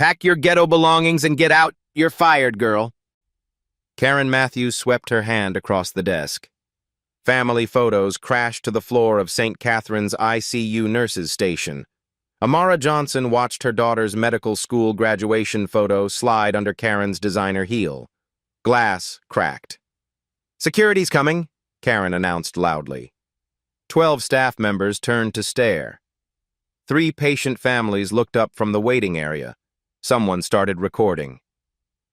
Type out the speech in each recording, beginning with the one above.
Pack your ghetto belongings and get out. You're fired, girl. Karen Matthews swept her hand across the desk. Family photos crashed to the floor of St. Catherine's ICU nurses station. Amara Johnson watched her daughter's medical school graduation photo slide under Karen's designer heel. Glass cracked. "Security's coming," Karen announced loudly. 12 staff members turned to stare. 3 patient families looked up from the waiting area. Someone started recording.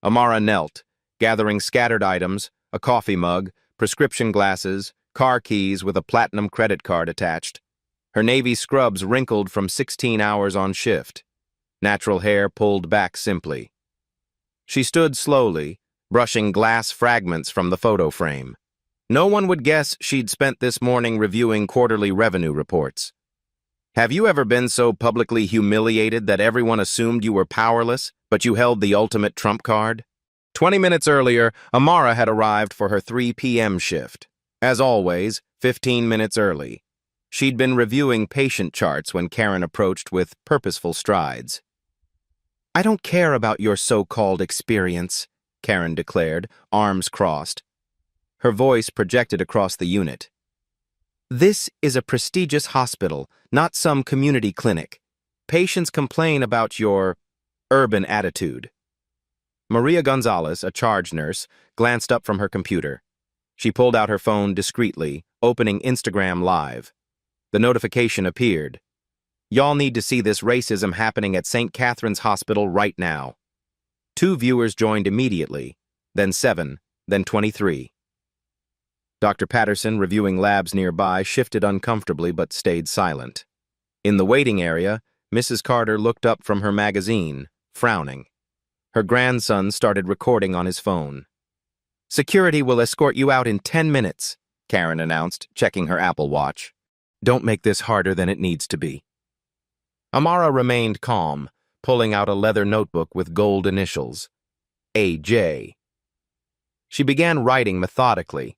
Amara knelt, gathering scattered items, a coffee mug, prescription glasses, car keys with a platinum credit card attached. Her navy scrubs wrinkled from 16 hours on shift. Natural hair pulled back simply. She stood slowly, brushing glass fragments from the photo frame. No one would guess she'd spent this morning reviewing quarterly revenue reports. Have you ever been so publicly humiliated that everyone assumed you were powerless, but you held the ultimate trump card? 20 minutes earlier, Amara had arrived for her 3 p.m. shift. As always, 15 minutes early. She'd been reviewing patient charts when Karen approached with purposeful strides. "I don't care about your so-called experience," Karen declared, arms crossed. Her voice projected across the unit. "This is a prestigious hospital, not some community clinic. Patients complain about your urban attitude." Maria Gonzalez, a charge nurse, glanced up from her computer. She pulled out her phone discreetly, opening Instagram Live. The notification appeared. "Y'all need to see this racism happening at St. Catherine's Hospital right now." 2 viewers joined immediately, then 7, then 23. Dr. Patterson, reviewing labs nearby, shifted uncomfortably but stayed silent. In the waiting area, Mrs. Carter looked up from her magazine, frowning. Her grandson started recording on his phone. "Security will escort you out in 10 minutes, Karen announced, checking her Apple Watch. "Don't make this harder than it needs to be." Amara remained calm, pulling out a leather notebook with gold initials. AJ. She began writing methodically.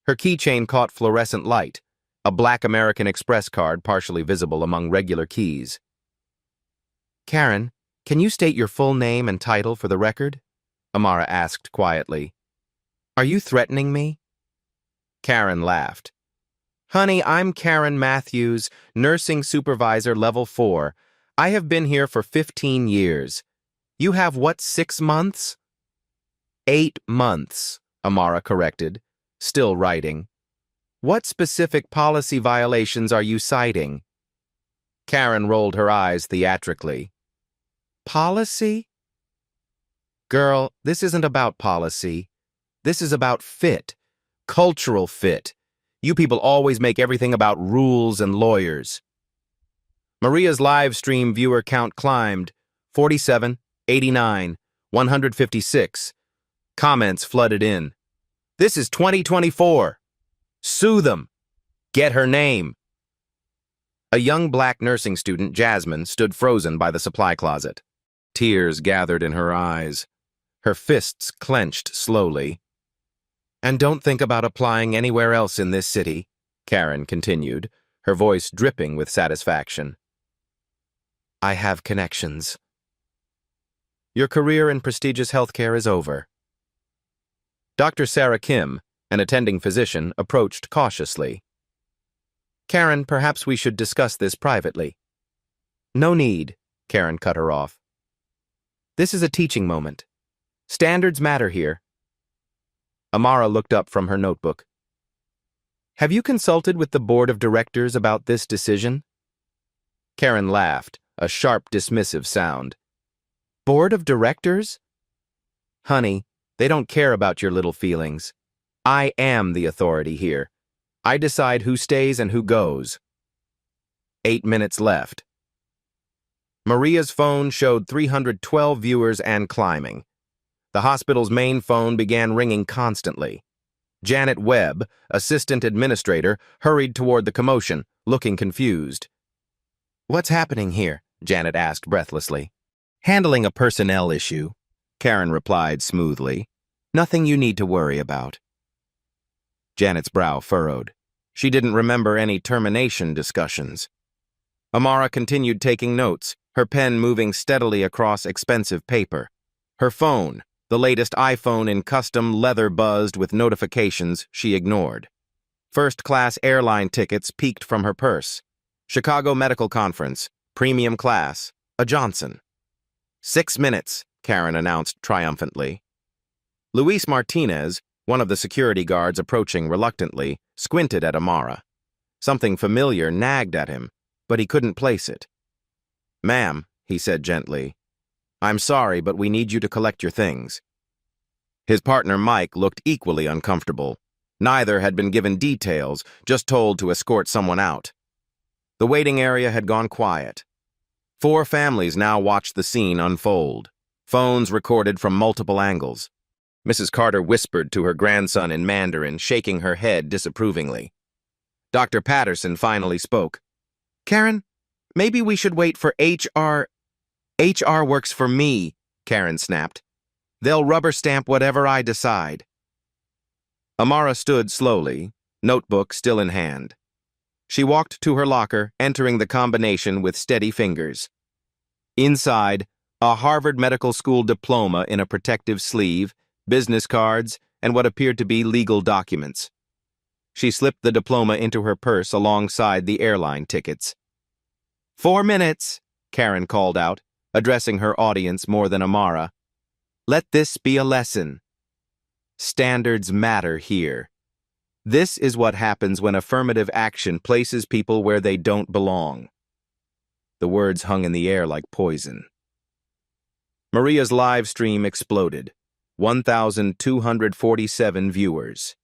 Her keychain caught fluorescent light, a black American Express card partially visible among regular keys. "Karen, can you state your full name and title for the record?" Amara asked quietly. "Are you threatening me?" Karen laughed. "Honey, I'm Karen Matthews, nursing supervisor level 4. I have been here for 15 years. You have what, 6 months?" 8 months, Amara corrected, still writing. "What specific policy violations are you citing?" Karen rolled her eyes theatrically. "Policy? Girl, this isn't about policy. This is about fit, cultural fit. You people always make everything about rules and lawyers." Maria's live stream viewer count climbed, 47, 89, 156. Comments flooded in. "This is 2024. Sue them. Get her name." A young black nursing student, Jasmine, stood frozen by the supply closet. Tears gathered in her eyes. Her fists clenched slowly. "And don't think about applying anywhere else in this city," Karen continued, her voice dripping with satisfaction. "I have connections. Your career in prestigious healthcare is over." Dr. Sarah Kim, an attending physician, approached cautiously. "Karen, perhaps we should discuss this privately." "No need," Karen cut her off. "This is a teaching moment. Standards matter here." Amara looked up from her notebook. "Have you consulted with the board of directors about this decision?" Karen laughed, a sharp, dismissive sound. "Board of directors? Honey, they don't care about your little feelings. I am the authority here. I decide who stays and who goes." 8 minutes left. Maria's phone showed 312 viewers and climbing. The hospital's main phone began ringing constantly. Janet Webb, assistant administrator, hurried toward the commotion, looking confused. "What's happening here?" Janet asked breathlessly. "Handling a personnel issue," Karen replied smoothly. "Nothing you need to worry about." Janet's brow furrowed. She didn't remember any termination discussions. Amara continued taking notes, her pen moving steadily across expensive paper. Her phone, the latest iPhone in custom leather buzzed with notifications she ignored. First-class airline tickets peeked from her purse. Chicago Medical Conference, premium class, a Johnson. 6 minutes, Karen announced triumphantly. Luis Martinez, one of the security guards approaching reluctantly, squinted at Amara. Something familiar nagged at him, but he couldn't place it. "Ma'am," he said gently, "I'm sorry, but we need you to collect your things." His partner Mike looked equally uncomfortable. Neither had been given details, just told to escort someone out. The waiting area had gone quiet. 4 families now watched the scene unfold, phones recorded from multiple angles. Mrs. Carter whispered to her grandson in Mandarin, shaking her head disapprovingly. Dr. Patterson finally spoke. "Karen, maybe we should wait for HR." "HR works for me," Karen snapped. "They'll rubber stamp whatever I decide." Amara stood slowly, notebook still in hand. She walked to her locker, entering the combination with steady fingers. Inside, a Harvard Medical School diploma in a protective sleeve, business cards, and what appeared to be legal documents. She slipped the diploma into her purse alongside the airline tickets. 4 minutes, Karen called out, addressing her audience more than Amara. "Let this be a lesson. Standards matter here. This is what happens when affirmative action places people where they don't belong." The words hung in the air like poison. Maria's live stream exploded. 1,247 viewers.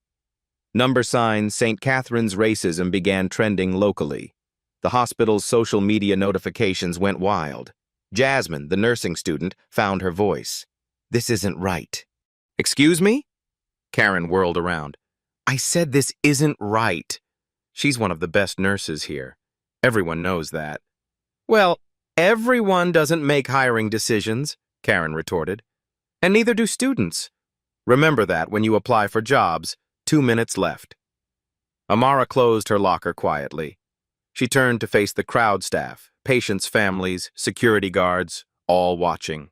Number sign St. Catherine's racism began trending locally. The hospital's social media notifications went wild. Jasmine, the nursing student, found her voice. "This isn't right." "Excuse me?" Karen whirled around. "I said this isn't right." She's one of the best nurses here. Everyone knows that. "Well, everyone doesn't make hiring decisions," Karen retorted. "And neither do students. Remember that when you apply for jobs. 2 minutes left." Amara closed her locker quietly. She turned to face the crowd staff, patients' families, security guards, all watching.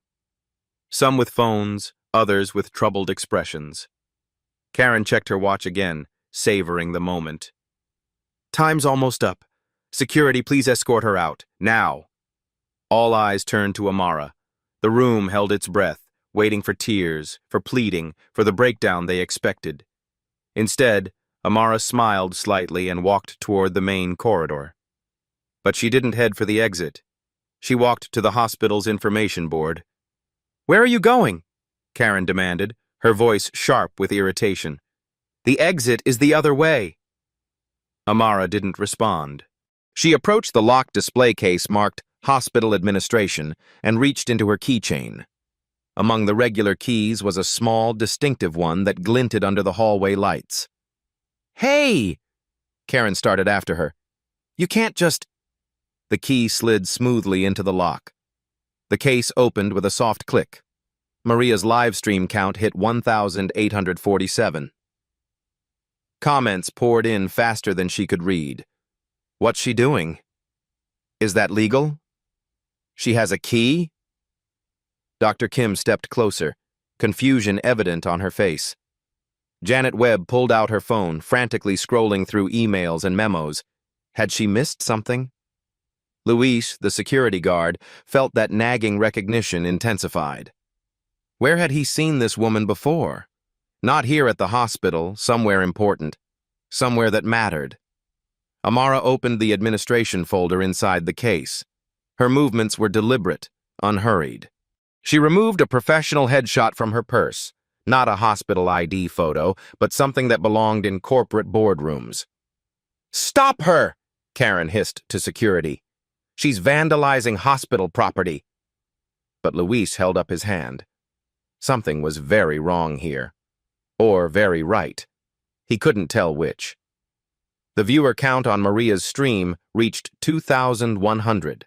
Some with phones, others with troubled expressions. Karen checked her watch again, savoring the moment. "Time's almost up. Security, please escort her out, now." All eyes turned to Amara. The room held its breath, waiting for tears, for pleading, for the breakdown they expected. Instead, Amara smiled slightly and walked toward the main corridor. But she didn't head for the exit. She walked to the hospital's information board. "Where are you going?" Karen demanded, her voice sharp with irritation. "The exit is the other way." Amara didn't respond. She approached the locked display case marked Hospital Administration and reached into her keychain. Among the regular keys was a small, distinctive one that glinted under the hallway lights. "Hey!" Karen started after her. "You can't just—" The key slid smoothly into the lock. The case opened with a soft click. Maria's live stream count hit 1,847. Comments poured in faster than she could read. "What's she doing? Is that legal? She has a key?" Dr. Kim stepped closer, confusion evident on her face. Janet Webb pulled out her phone, frantically scrolling through emails and memos. Had she missed something? Luis, the security guard, felt that nagging recognition intensified. Where had he seen this woman before? Not here at the hospital, somewhere important, somewhere that mattered. Amara opened the administration folder inside the case. Her movements were deliberate, unhurried. She removed a professional headshot from her purse, not a hospital ID photo, but something that belonged in corporate boardrooms. "Stop her!" Karen hissed to security. "She's vandalizing hospital property." But Luis held up his hand. Something was very wrong here. Or very right. He couldn't tell which. The viewer count on Maria's stream reached 2,100.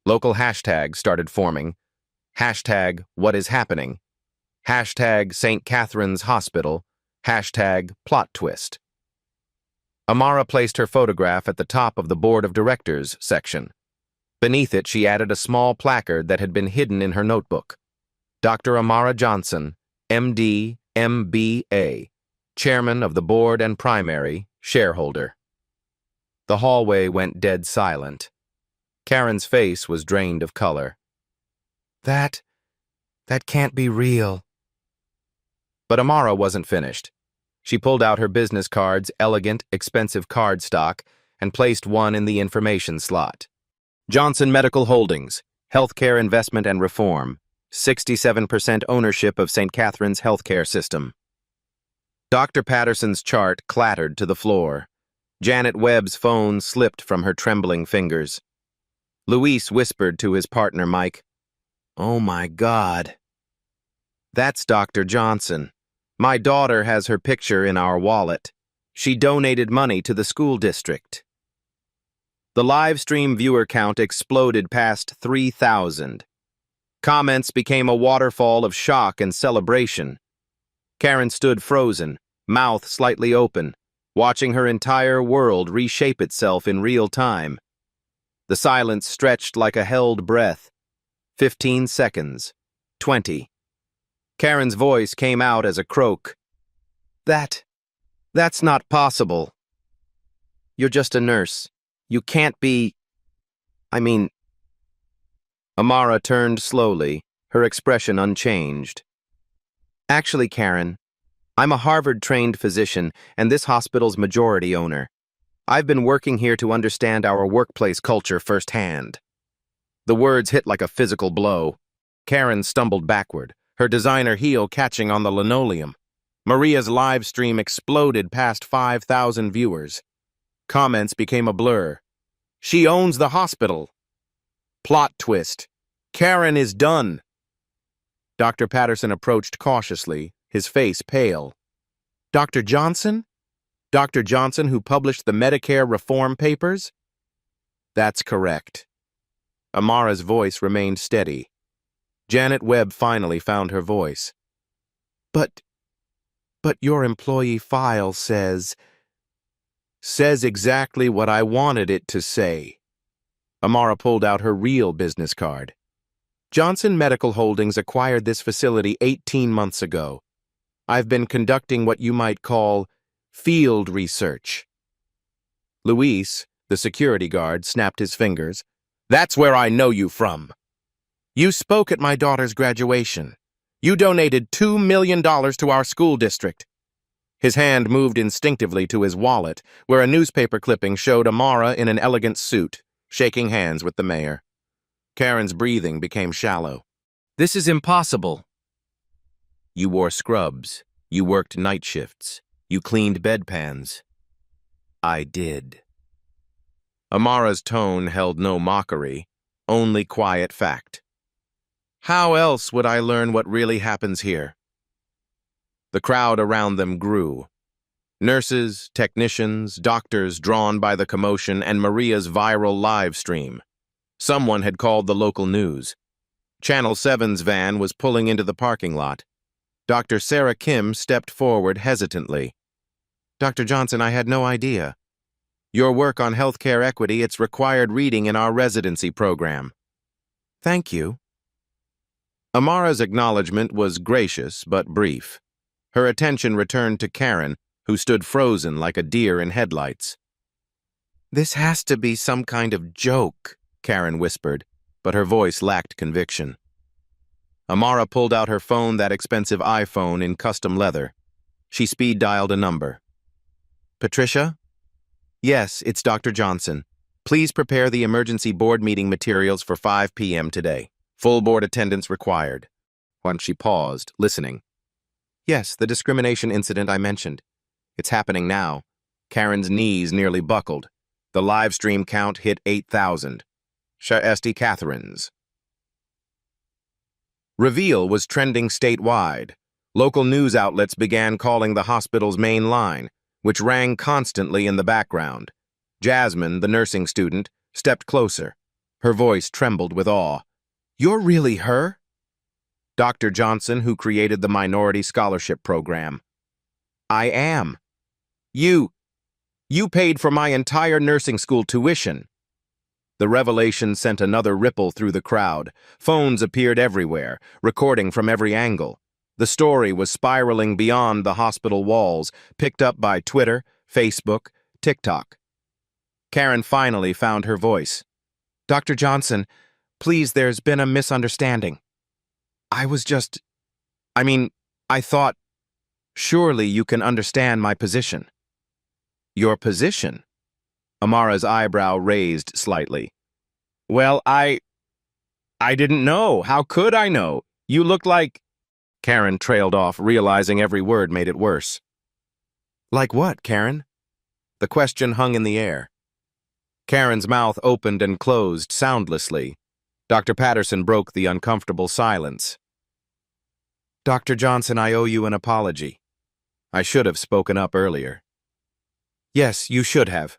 Local hashtags started forming. Hashtag what is happening. Hashtag St. Catherine's Hospital. Hashtag plot twist. Amara placed her photograph at the top of the Board of Directors section. Beneath it, she added a small placard that had been hidden in her notebook. Dr. Amara Johnson, MD, MBA, Chairman of the Board and Primary Shareholder. The hallway went dead silent. Karen's face was drained of color. That can't be real. But Amara wasn't finished. She pulled out her business card's elegant, expensive card stock and placed one in the information slot. Johnson Medical Holdings, Healthcare Investment and Reform, 67% ownership of St. Catherine's healthcare system. Dr. Patterson's chart clattered to the floor. Janet Webb's phone slipped from her trembling fingers. Luis whispered to his partner, Mike, "Oh my God." "That's Dr. Johnson. My daughter has her picture in our wallet. She donated money to the school district." The live stream viewer count exploded past 3,000. Comments became a waterfall of shock and celebration. Karen stood frozen, mouth slightly open, watching her entire world reshape itself in real time. The silence stretched like a held breath. 15 seconds. 20. Karen's voice came out as a croak. That's not possible. You're just a nurse. You can't be... Amara turned slowly, her expression unchanged. "Actually, Karen, I'm a Harvard-trained physician and this hospital's majority owner. I've been working here to understand our workplace culture firsthand." The words hit like a physical blow. Karen stumbled backward, her designer heel catching on the linoleum. Maria's live stream exploded past 5,000 viewers. Comments became a blur. "She owns the hospital." "Plot twist. Karen is done." Dr. Patterson approached cautiously, his face pale. "Dr. Johnson? Dr. Johnson who published the Medicare reform papers?" "That's correct." Amara's voice remained steady. Janet Webb finally found her voice. But your employee file says exactly what I wanted it to say." Amara pulled out her real business card. "Johnson Medical Holdings acquired this facility 18 months ago. I've been conducting what you might call field research." Luis, the security guard, snapped his fingers. "That's where I know you from. You spoke at my daughter's graduation. You donated $2 million to our school district." His hand moved instinctively to his wallet, where a newspaper clipping showed Amara in an elegant suit, shaking hands with the mayor. Karen's breathing became shallow. "This is impossible." "You wore scrubs. You worked night shifts. You cleaned bedpans." "I did." Amara's tone held no mockery, only quiet fact. "How else would I learn what really happens here?" The crowd around them grew. Nurses, technicians, doctors drawn by the commotion and Maria's viral live stream. Someone had called the local news. Channel 7's van was pulling into the parking lot. Dr. Sarah Kim stepped forward hesitantly. "Dr. Johnson, I had no idea. Your work on healthcare equity, it's required reading in our residency program." "Thank you." Amara's acknowledgement was gracious but brief. Her attention returned to Karen, who stood frozen like a deer in headlights. "This has to be some kind of joke," Karen whispered, but her voice lacked conviction. Amara pulled out her phone, that expensive iPhone in custom leather. She speed-dialed a number. "Patricia?" "Yes, it's Dr. Johnson. Please prepare the emergency board meeting materials for 5 p.m. today. Full board attendance required." Once she paused, listening. "Yes, the discrimination incident I mentioned. It's happening now." Karen's knees nearly buckled. The live stream count hit 8,000. St. Catherine's. Reveal was trending statewide. Local news outlets began calling the hospital's main line, which rang constantly in the background. Jasmine, the nursing student, stepped closer. Her voice trembled with awe. "You're really her?" "Dr. Johnson, who created the Minority Scholarship Program." "I am." You paid for my entire nursing school tuition." The revelation sent another ripple through the crowd. Phones appeared everywhere, recording from every angle. The story was spiraling beyond the hospital walls, picked up by Twitter, Facebook, TikTok. Karen finally found her voice. "Dr. Johnson, please, there's been a misunderstanding. I thought, surely you can understand my position." "Your position?" Amara's eyebrow raised slightly. "Well, I didn't know. How could I know? You looked like—" Karen trailed off, realizing every word made it worse. "Like what, Karen?" The question hung in the air. Karen's mouth opened and closed soundlessly. Dr. Patterson broke the uncomfortable silence. "Dr. Johnson, I owe you an apology. I should have spoken up earlier." "Yes, you should have."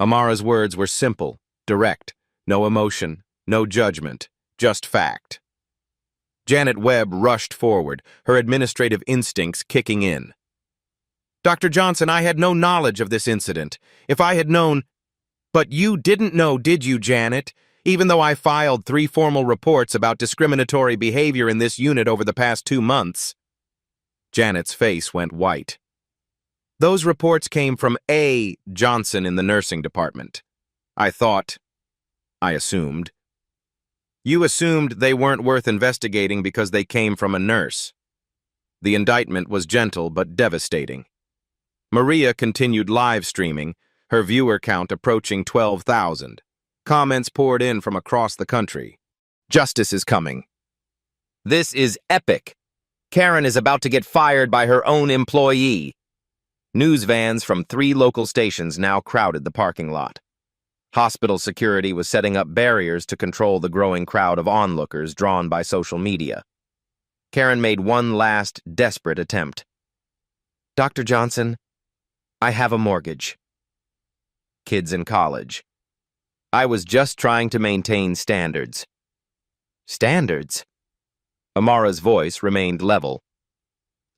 Amara's words were simple, direct, no emotion, no judgment, just fact. Janet Webb rushed forward, her administrative instincts kicking in. "Dr. Johnson, I had no knowledge of this incident. If I had known—" "But you didn't know, did you, Janet? Even though I filed 3 formal reports about discriminatory behavior in this unit over the past 2 months. Janet's face went white. "Those reports came from A. Johnson in the nursing department. I assumed. You assumed they weren't worth investigating because they came from a nurse." The indictment was gentle but devastating. Maria continued live streaming, her viewer count approaching 12,000. Comments poured in from across the country. "Justice is coming. This is epic. Karen is about to get fired by her own employee." News vans from 3 local stations now crowded the parking lot. Hospital security was setting up barriers to control the growing crowd of onlookers drawn by social media. Karen made one last, desperate attempt. "Dr. Johnson, I have a mortgage. Kids in college. I was just trying to maintain standards." "Standards?" Amara's voice remained level.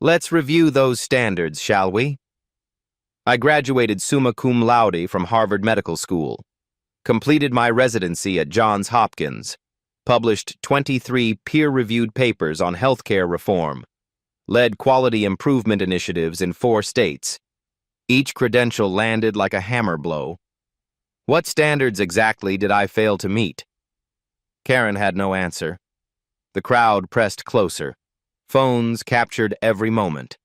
"Let's review those standards, shall we? I graduated summa cum laude from Harvard Medical School, completed my residency at Johns Hopkins, published 23 peer-reviewed papers on healthcare reform, led quality improvement initiatives in 4 states. Each credential landed like a hammer blow. What standards exactly did I fail to meet?" Karen had no answer. The crowd pressed closer. Phones captured every moment.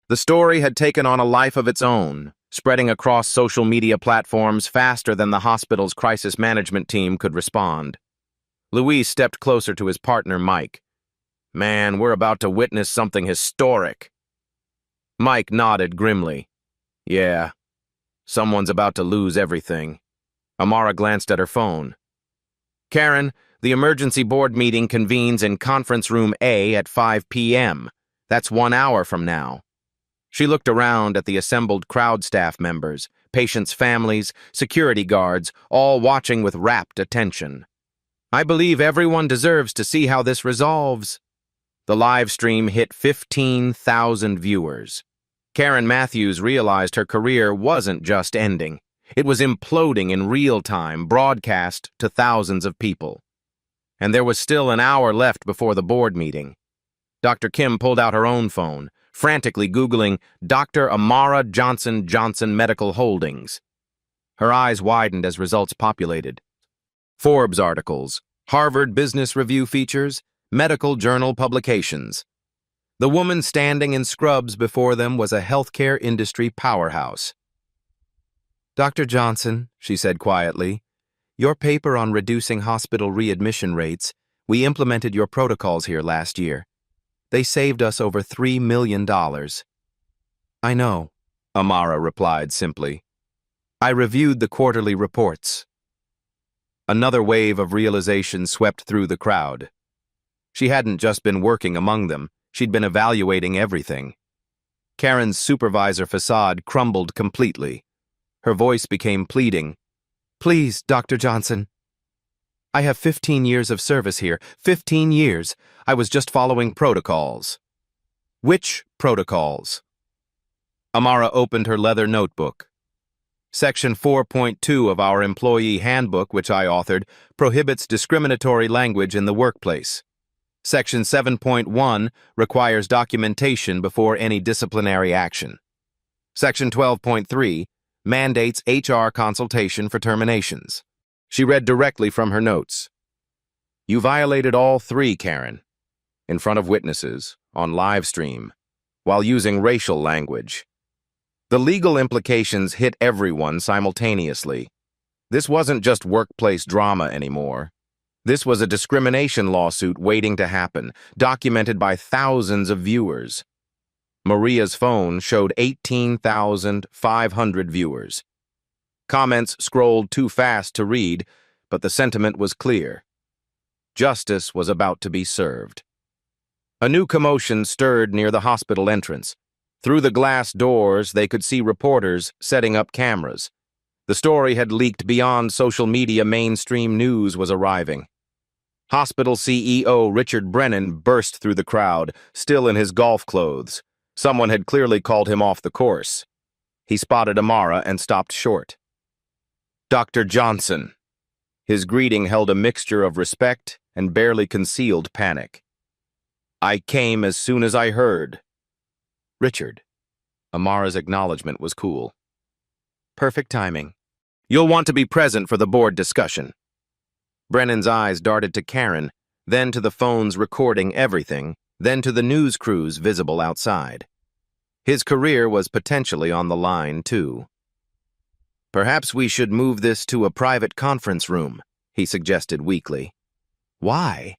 The story had taken on a life of its own, spreading across social media platforms faster than the hospital's crisis management team could respond. Luis stepped closer to his partner, Mike. "Man, we're about to witness something historic." Mike nodded grimly. "Yeah, someone's about to lose everything." Amara glanced at her phone. "Karen, the emergency board meeting convenes in conference room A at 5 p.m. That's 1 hour from now." She looked around at the assembled crowd staff members, patients' families, security guards, all watching with rapt attention. "I believe everyone deserves to see how this resolves." The live stream hit 15,000 viewers. Karen Matthews realized her career wasn't just ending. It was imploding in real time, broadcast to thousands of people. And there was still an hour left before the board meeting. Dr. Kim pulled out her own phone, frantically Googling Dr. Amara Johnson Medical Holdings. Her eyes widened as results populated. Forbes articles, Harvard Business Review features, medical journal publications. The woman standing in scrubs before them was a healthcare industry powerhouse. "Dr. Johnson," she said quietly, "your paper on reducing hospital readmission rates, we implemented your protocols here last year. They saved us over $3 million. "I know," Amara replied simply. "I reviewed the quarterly reports." Another wave of realization swept through the crowd. She hadn't just been working among them, she'd been evaluating everything. Karen's supervisor facade crumbled completely. Her voice became pleading. "Please, Dr. Johnson. I have 15 years of service here. 15 years. I was just following protocols." "Which protocols?" Amara opened her leather notebook. Section 4.2 of our employee handbook, which I authored, prohibits discriminatory language in the workplace. Section 7.1 requires documentation before any disciplinary action. Section 12.3 mandates HR consultation for terminations. She read directly from her notes. You violated all three, Karen, in front of witnesses, on live stream, while using racial language. The legal implications hit everyone simultaneously. This wasn't just workplace drama anymore. This was a discrimination lawsuit waiting to happen, documented by thousands of viewers. Maria's phone showed 18,500 viewers. Comments scrolled too fast to read, but the sentiment was clear. Justice was about to be served. A new commotion stirred near the hospital entrance. Through the glass doors, they could see reporters setting up cameras. The story had leaked beyond social media. Mainstream news was arriving. Hospital CEO Richard Brennan burst through the crowd, still in his golf clothes. Someone had clearly called him off the course. He spotted Amara and stopped short. Dr. Johnson. His greeting held a mixture of respect and barely concealed panic. I came as soon as I heard. Richard. Amara's acknowledgement was cool. Perfect timing. You'll want to be present for the board discussion. Brennan's eyes darted to Karen, then to the phones recording everything, then to the news crews visible outside. His career was potentially on the line, too. Perhaps we should move this to a private conference room, he suggested weakly. Why?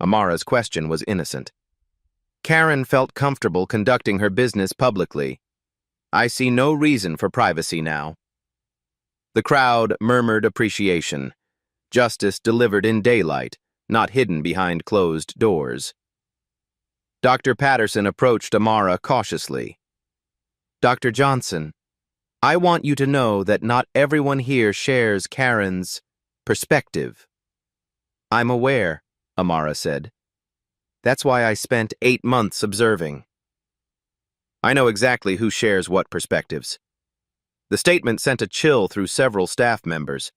Amara's question was innocent. Karen felt comfortable conducting her business publicly. I see no reason for privacy now. The crowd murmured appreciation. Justice delivered in daylight, not hidden behind closed doors. Dr. Patterson approached Amara cautiously. Dr. Johnson, I want you to know that not everyone here shares Karen's perspective. I'm aware, Amara said. That's why I spent 8 months observing. I know exactly who shares what perspectives. The statement sent a chill through several staff members.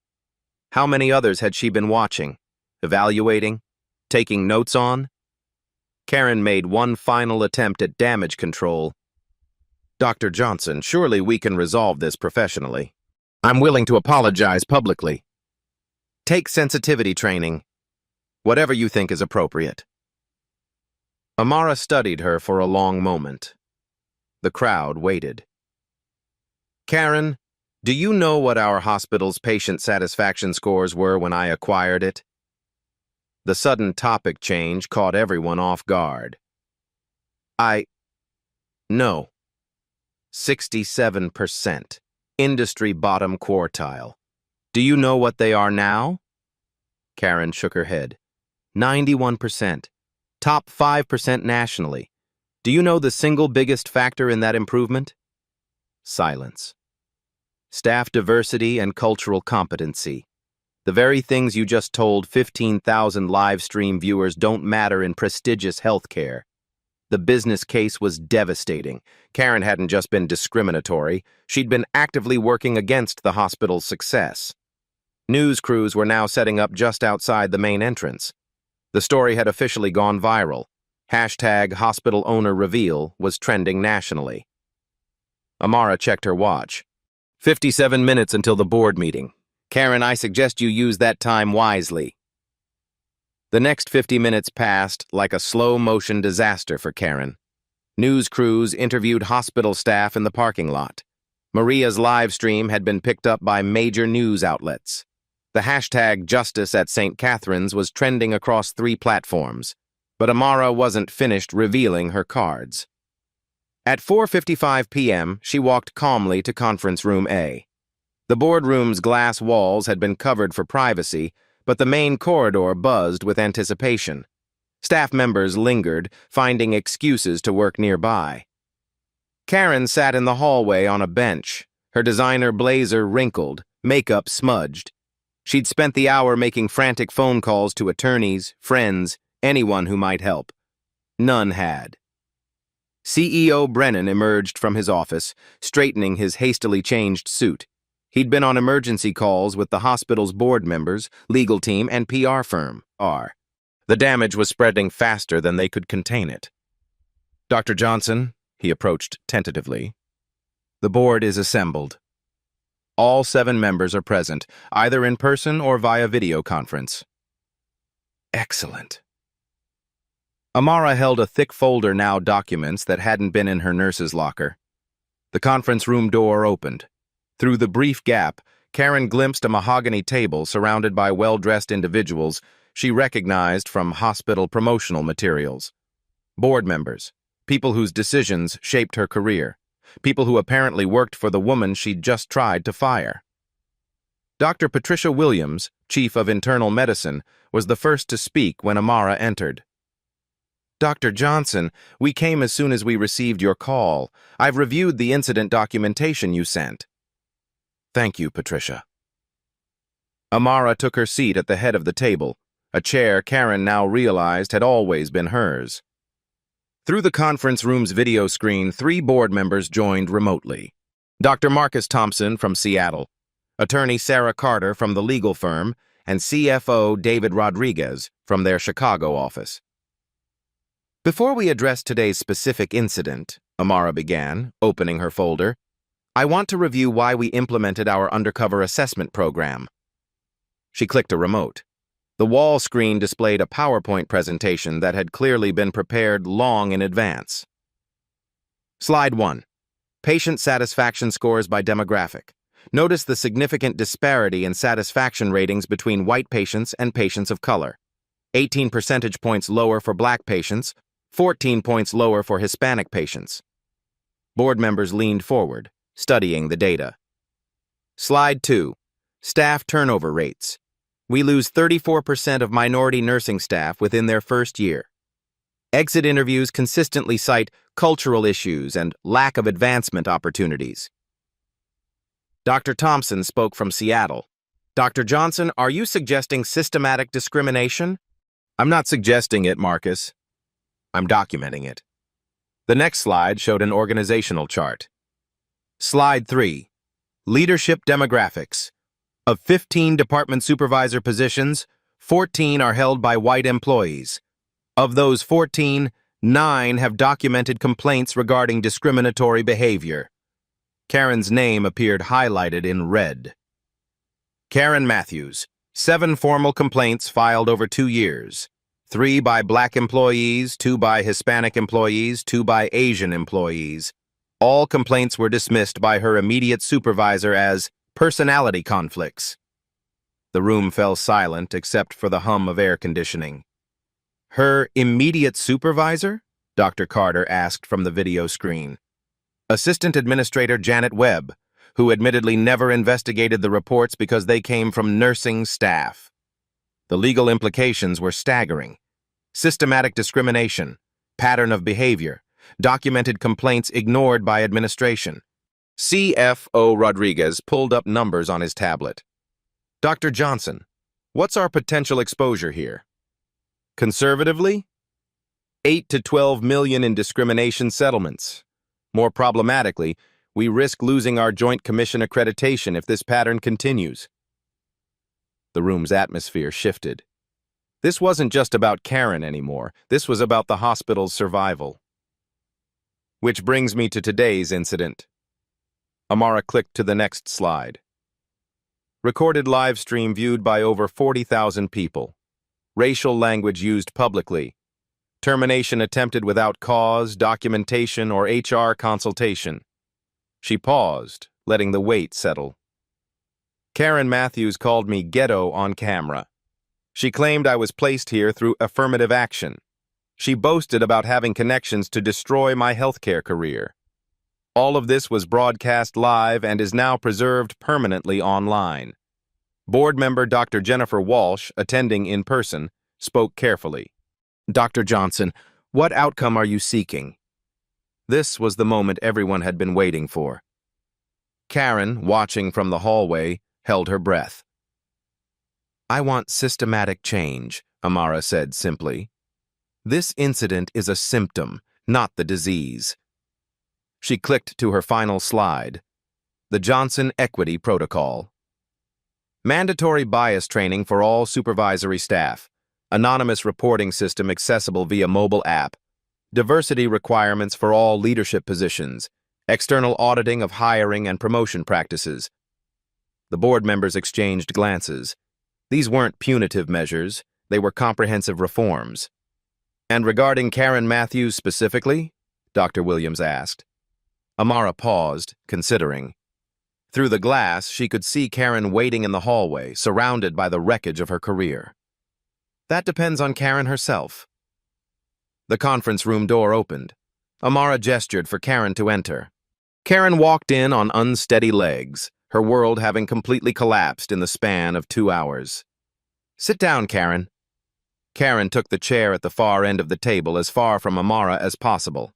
How many others had she been watching, evaluating, taking notes on? Karen made one final attempt at damage control. Dr. Johnson, surely we can resolve this professionally. I'm willing to apologize publicly. Take sensitivity training. Whatever you think is appropriate. Amara studied her for a long moment. The crowd waited. Karen, do you know what our hospital's patient satisfaction scores were when I acquired it? The sudden topic change caught everyone off guard. No. 67%. Industry bottom quartile. Do you know what they are now? Karen shook her head. 91%. Top 5% nationally. Do you know the single biggest factor in that improvement? Silence. Staff diversity and cultural competency. The very things you just told 15,000 live stream viewers don't matter in prestigious healthcare. The business case was devastating. Karen hadn't just been discriminatory, she'd been actively working against the hospital's success. News crews were now setting up just outside the main entrance. The story had officially gone viral. #HospitalOwnerReveal was trending nationally. Amara checked her watch. 57 minutes until the board meeting. Karen, I suggest you use that time wisely. The next 50 minutes passed like a slow-motion disaster for Karen. News crews interviewed hospital staff in the parking lot. Maria's live stream had been picked up by major news outlets. The #Justice at St. Catherine's was trending across 3 platforms, but Amara wasn't finished revealing her cards. At 4:55 p.m., she walked calmly to Conference Room A. The boardroom's glass walls had been covered for privacy, but the main corridor buzzed with anticipation. Staff members lingered, finding excuses to work nearby. Karen sat in the hallway on a bench, her designer blazer wrinkled, makeup smudged. She'd spent the hour making frantic phone calls to attorneys, friends, anyone who might help. None had. CEO Brennan emerged from his office, straightening his hastily changed suit. He'd been on emergency calls with the hospital's board members, legal team, and PR firm, R. The damage was spreading faster than they could contain it. Dr. Johnson, he approached tentatively. The board is assembled. All 7 members are present, either in person or via video conference. Excellent. Amara held a thick folder now documents that hadn't been in her nurse's locker. The conference room door opened. Through the brief gap, Karen glimpsed a mahogany table surrounded by well-dressed individuals she recognized from hospital promotional materials. Board members, people whose decisions shaped her career, people who apparently worked for the woman she'd just tried to fire. Dr. Patricia Williams, Chief of Internal Medicine, was the first to speak when Amara entered. Dr. Johnson, we came as soon as we received your call. I've reviewed the incident documentation you sent. Thank you, Patricia. Amara took her seat at the head of the table, a chair Karen now realized had always been hers. Through the conference room's video screen, 3 board members joined remotely. Dr. Marcus Thompson from Seattle, Attorney Sarah Carter from the legal firm, and CFO David Rodriguez from their Chicago office. Before we address today's specific incident, Amara began, opening her folder, I want to review why we implemented our undercover assessment program. She clicked a remote. The wall screen displayed a PowerPoint presentation that had clearly been prepared long in advance. Slide 1. Patient satisfaction scores by demographic. Notice the significant disparity in satisfaction ratings between white patients and patients of color. 18 percentage points lower for black patients, 14 points lower for Hispanic patients. Board members leaned forward, studying the data. Slide 2. Staff turnover rates. We lose 34% of minority nursing staff within their first year. Exit interviews consistently cite cultural issues and lack of advancement opportunities. Dr. Thompson spoke from Seattle. Dr. Johnson, are you suggesting systematic discrimination? I'm not suggesting it, Marcus. I'm documenting it. The next slide showed an organizational chart. Slide 3. Leadership demographics. Of 15 department supervisor positions, 14 are held by white employees. Of those 14, 9 have documented complaints regarding discriminatory behavior. Karen's name appeared highlighted in red. Karen Matthews, 7 formal complaints filed over 2 years. 3 by black employees, 2 by Hispanic employees, 2 by Asian employees. All complaints were dismissed by her immediate supervisor as personality conflicts. The room fell silent except for the hum of air conditioning. Her immediate supervisor? Dr. Carter asked from the video screen. Assistant Administrator Janet Webb, who admittedly never investigated the reports because they came from nursing staff. The legal implications were staggering. Systematic discrimination, pattern of behavior, documented complaints ignored by administration. CFO Rodriguez pulled up numbers on his tablet. Dr. Johnson, what's our potential exposure here? Conservatively, 8 to 12 million in discrimination settlements. More problematically, we risk losing our Joint Commission accreditation if this pattern continues. The room's atmosphere shifted. This wasn't just about Karen anymore. This was about the hospital's survival. Which brings me to today's incident. Amara clicked to the next slide. Recorded live stream viewed by over 40,000 people. Racial language used publicly. Termination attempted without cause, documentation, or HR consultation. She paused, letting the weight settle. Karen Matthews called me ghetto on camera. She claimed I was placed here through affirmative action. She boasted about having connections to destroy my healthcare career. All of this was broadcast live and is now preserved permanently online. Board member Dr. Jennifer Walsh, attending in person, spoke carefully. Dr. Johnson, what outcome are you seeking? This was the moment everyone had been waiting for. Karen, watching from the hallway, held her breath. I want systematic change, Amara said simply. This incident is a symptom, not the disease. She clicked to her final slide. The Johnson Equity Protocol. Mandatory bias training for all supervisory staff. Anonymous reporting system accessible via mobile app. Diversity requirements for all leadership positions. External auditing of hiring and promotion practices. The board members exchanged glances. These weren't punitive measures, they were comprehensive reforms. And regarding Karen Matthews specifically? Dr. Williams asked. Amara paused, considering. Through the glass, she could see Karen waiting in the hallway, surrounded by the wreckage of her career. That depends on Karen herself. The conference room door opened. Amara gestured for Karen to enter. Karen walked in on unsteady legs, her world having completely collapsed in the span of 2 hours. Sit down, Karen. Karen took the chair at the far end of the table as far from Amara as possible.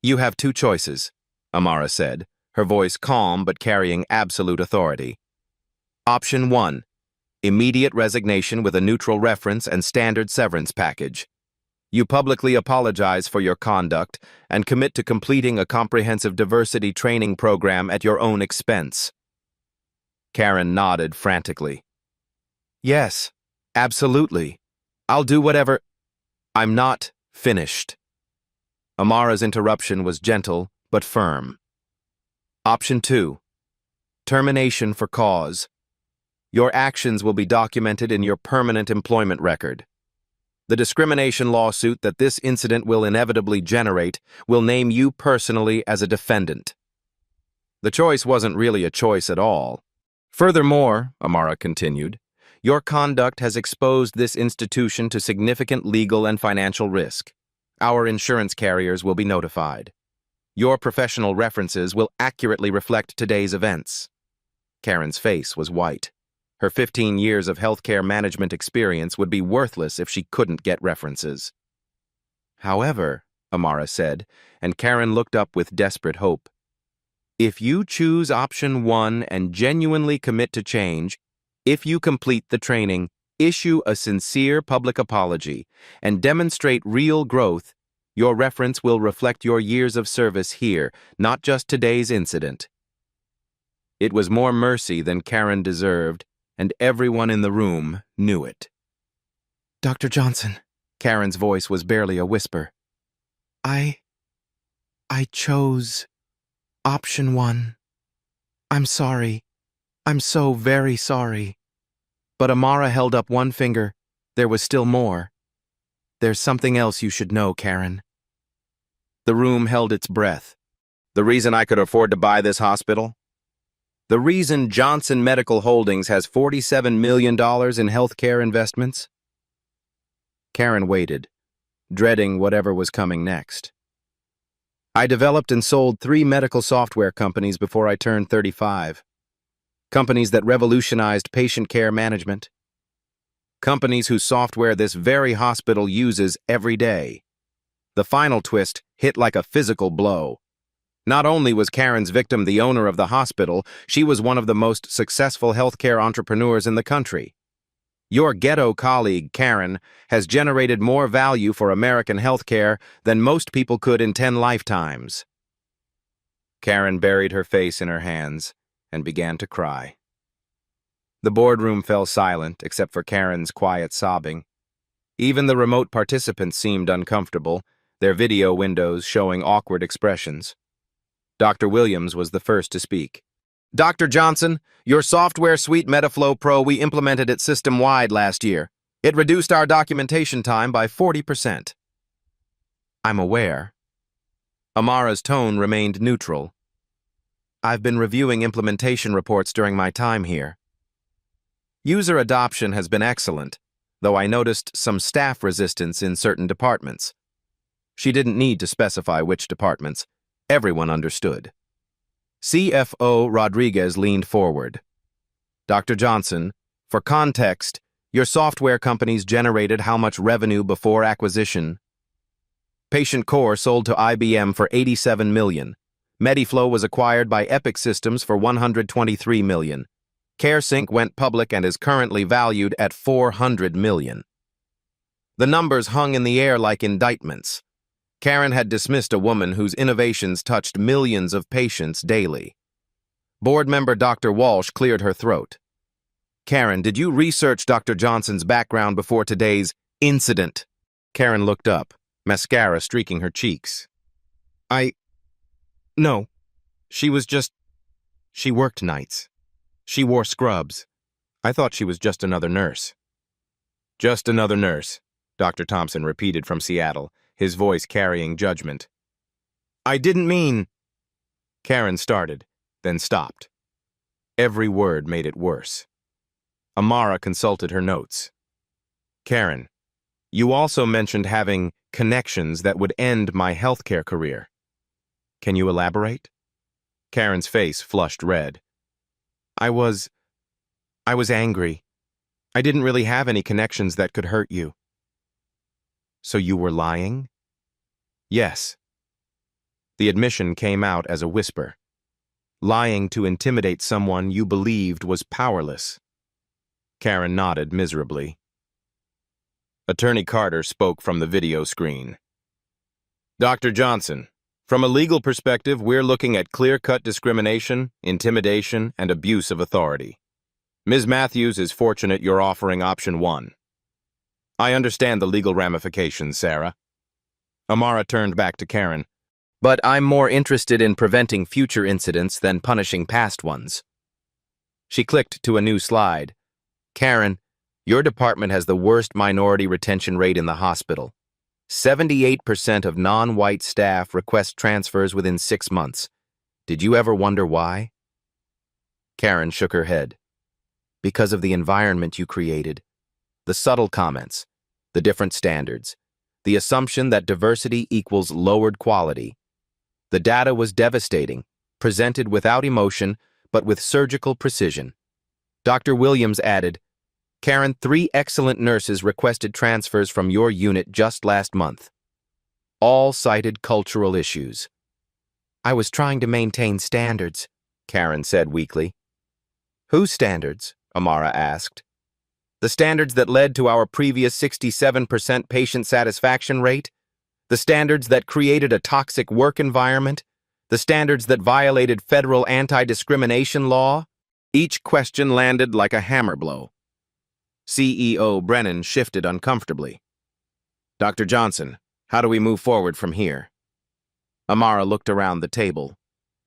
You have 2 choices, Amara said, her voice calm but carrying absolute authority. Option 1, immediate resignation with a neutral reference and standard severance package. You publicly apologize for your conduct and commit to completing a comprehensive diversity training program at your own expense. Karen nodded frantically. Yes, absolutely. I'll do whatever. I'm not finished. Amara's interruption was gentle but firm. Option 2, termination for cause. Your actions will be documented in your permanent employment record. The discrimination lawsuit that this incident will inevitably generate will name you personally as a defendant. The choice wasn't really a choice at all. Furthermore, Amara continued, your conduct has exposed this institution to significant legal and financial risk. Our insurance carriers will be notified. Your professional references will accurately reflect today's events. Karen's face was white. Her 15 years of healthcare management experience would be worthless if she couldn't get references. However, Amara said, and Karen looked up with desperate hope, if you choose option 1 and genuinely commit to change, if you complete the training, issue a sincere public apology, and demonstrate real growth, your reference will reflect your years of service here, not just today's incident. It was more mercy than Karen deserved, and everyone in the room knew it. Dr. Johnson, Karen's voice was barely a whisper. I chose option 1. I'm sorry. I'm so very sorry. But Amara held up one finger. There was still more. There's something else you should know, Karen. The room held its breath. The reason I could afford to buy this hospital? The reason Johnson Medical Holdings has $47 million in healthcare investments? Karen waited, dreading whatever was coming next. I developed and sold 3 medical software companies before I turned 35. Companies that revolutionized patient care management. Companies whose software this very hospital uses every day. The final twist hit like a physical blow. Not only was Karen's victim the owner of the hospital, she was one of the most successful healthcare entrepreneurs in the country. Your ghetto colleague, Karen, has generated more value for American healthcare than most people could in 10 lifetimes. Karen buried her face in her hands and began to cry. The boardroom fell silent except for Karen's quiet sobbing. Even the remote participants seemed uncomfortable, their video windows showing awkward expressions. Dr. Williams was the first to speak. Dr. Johnson, your software suite Metaflow Pro, we implemented it system-wide last year. It reduced our documentation time by 40%. I'm aware. Amara's tone remained neutral. I've been reviewing implementation reports during my time here. User adoption has been excellent, though I noticed some staff resistance in certain departments. She didn't need to specify which departments. Everyone understood. CFO Rodriguez leaned forward. Dr. Johnson, for context, your software companies generated how much revenue before acquisition? Patient Core sold to IBM for $87 million. Mediflow was acquired by Epic Systems for $123 million. CareSync went public and is currently valued at $400 million. The numbers hung in the air like indictments. Karen had dismissed a woman whose innovations touched millions of patients daily. Board member Dr. Walsh cleared her throat. Karen, did you research Dr. Johnson's background before today's incident? Karen looked up, mascara streaking her cheeks. No. She worked nights. She wore scrubs. I thought she was just another nurse. Just another nurse, Dr. Thompson repeated from Seattle, his voice carrying judgment. I didn't mean... Karen started, then stopped. Every word made it worse. Amara consulted her notes. Karen, you also mentioned having connections that would end my healthcare career. Can you elaborate? Karen's face flushed red. I was angry. I didn't really have any connections that could hurt you. So you were lying? Yes. The admission came out as a whisper. Lying to intimidate someone you believed was powerless. Karen nodded miserably. Attorney Carter spoke from the video screen. Dr. Johnson, from a legal perspective, we're looking at clear-cut discrimination, intimidation, and abuse of authority. Ms. Matthews is fortunate you're offering option 1. I understand the legal ramifications, Sarah. Amara turned back to Karen. But I'm more interested in preventing future incidents than punishing past ones. She clicked to a new slide. Karen, your department has the worst minority retention rate in the hospital. 78% of non-white staff request transfers within 6 months. Did you ever wonder why? Karen shook her head. Because of the environment you created. The subtle comments, the different standards, the assumption that diversity equals lowered quality. The data was devastating, presented without emotion, but with surgical precision. Dr. Williams added, Karen, 3 excellent nurses requested transfers from your unit just last month. All cited cultural issues. I was trying to maintain standards, Karen said weakly. Whose standards? Amara asked. The standards that led to our previous 67% patient satisfaction rate? The standards that created a toxic work environment? The standards that violated federal anti-discrimination law? Each question landed like a hammer blow. CEO Brennan shifted uncomfortably. Dr. Johnson, how do we move forward from here? Amara looked around the table,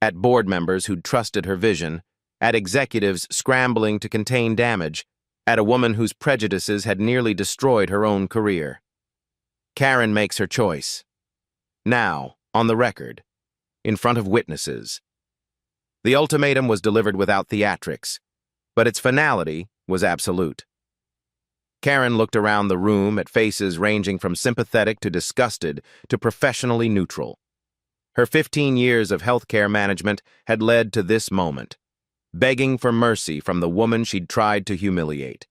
at board members who'd trusted her vision, at executives scrambling to contain damage, at a woman whose prejudices had nearly destroyed her own career. Karen makes her choice. Now, on the record, in front of witnesses. The ultimatum was delivered without theatrics, but its finality was absolute. Karen looked around the room at faces ranging from sympathetic to disgusted to professionally neutral. Her 15 years of healthcare management had led to this moment, begging for mercy from the woman she'd tried to humiliate.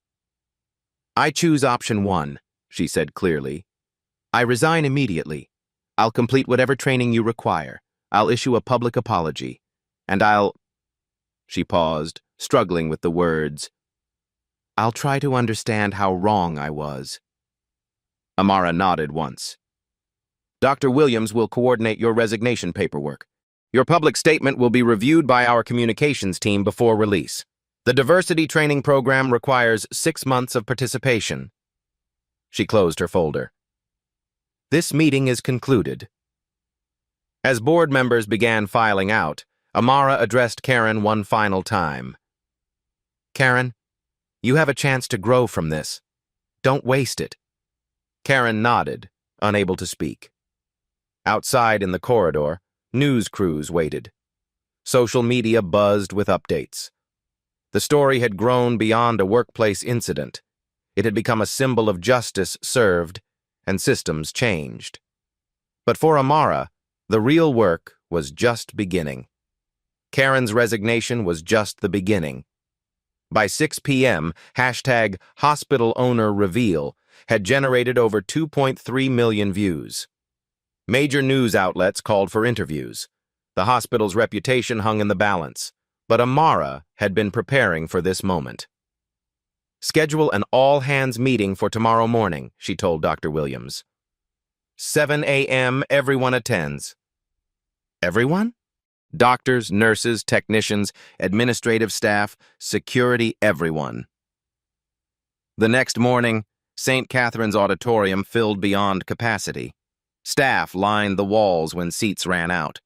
I choose option 1, she said clearly. I resign immediately. I'll complete whatever training you require. I'll issue a public apology. And She paused, struggling with the words. I'll try to understand how wrong I was. Amara nodded once. Dr. Williams will coordinate your resignation paperwork. Your public statement will be reviewed by our communications team before release. The diversity training program requires 6 months of participation. She closed her folder. This meeting is concluded. As board members began filing out, Amara addressed Karen one final time. Karen, you have a chance to grow from this. Don't waste it. Karen nodded, unable to speak. Outside in the corridor, news crews waited. Social media buzzed with updates. The story had grown beyond a workplace incident. It had become a symbol of justice served and systems changed. But for Amara, the real work was just beginning. Karen's resignation was just the beginning. By 6 p.m., #HospitalOwnerReveal had generated over 2.3 million views. Major news outlets called for interviews. The hospital's reputation hung in the balance, but Amara had been preparing for this moment. Schedule an all-hands meeting for tomorrow morning, she told Dr. Williams. 7 a.m., everyone attends. Everyone? Doctors, nurses, technicians, administrative staff, security, everyone. The next morning, St. Catherine's auditorium filled beyond capacity. Staff lined the walls when seats ran out.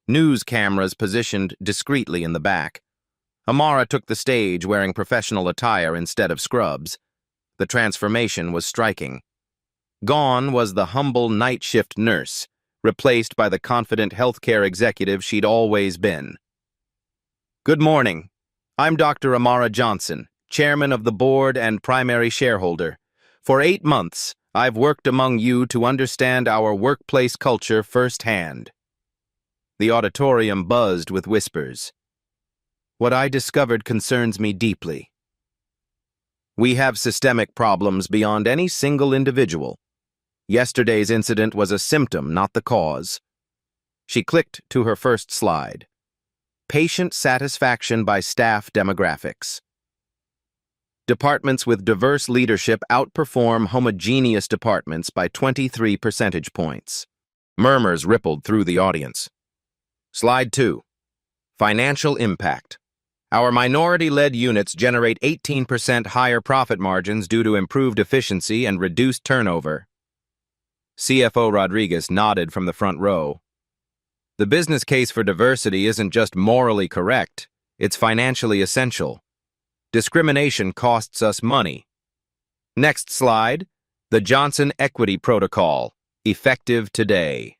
News cameras positioned discreetly in the back. Amara took the stage wearing professional attire instead of scrubs. The transformation was striking. Gone was the humble night shift nurse, replaced by the confident healthcare executive she'd always been. Good morning. I'm Dr. Amara Johnson, chairman of the board and primary shareholder. For 8 months, I've worked among you to understand our workplace culture firsthand. The auditorium buzzed with whispers. What I discovered concerns me deeply. We have systemic problems beyond any single individual. Yesterday's incident was a symptom, not the cause. She clicked to her first slide. Patient satisfaction by staff demographics. Departments with diverse leadership outperform homogeneous departments by 23 percentage points. Murmurs rippled through the audience. Slide 2. Financial impact. Our minority-led units generate 18% higher profit margins due to improved efficiency and reduced turnover. CFO Rodriguez nodded from the front row. The business case for diversity isn't just morally correct, it's financially essential. Discrimination costs us money. Next slide, the Johnson Equity Protocol, effective today.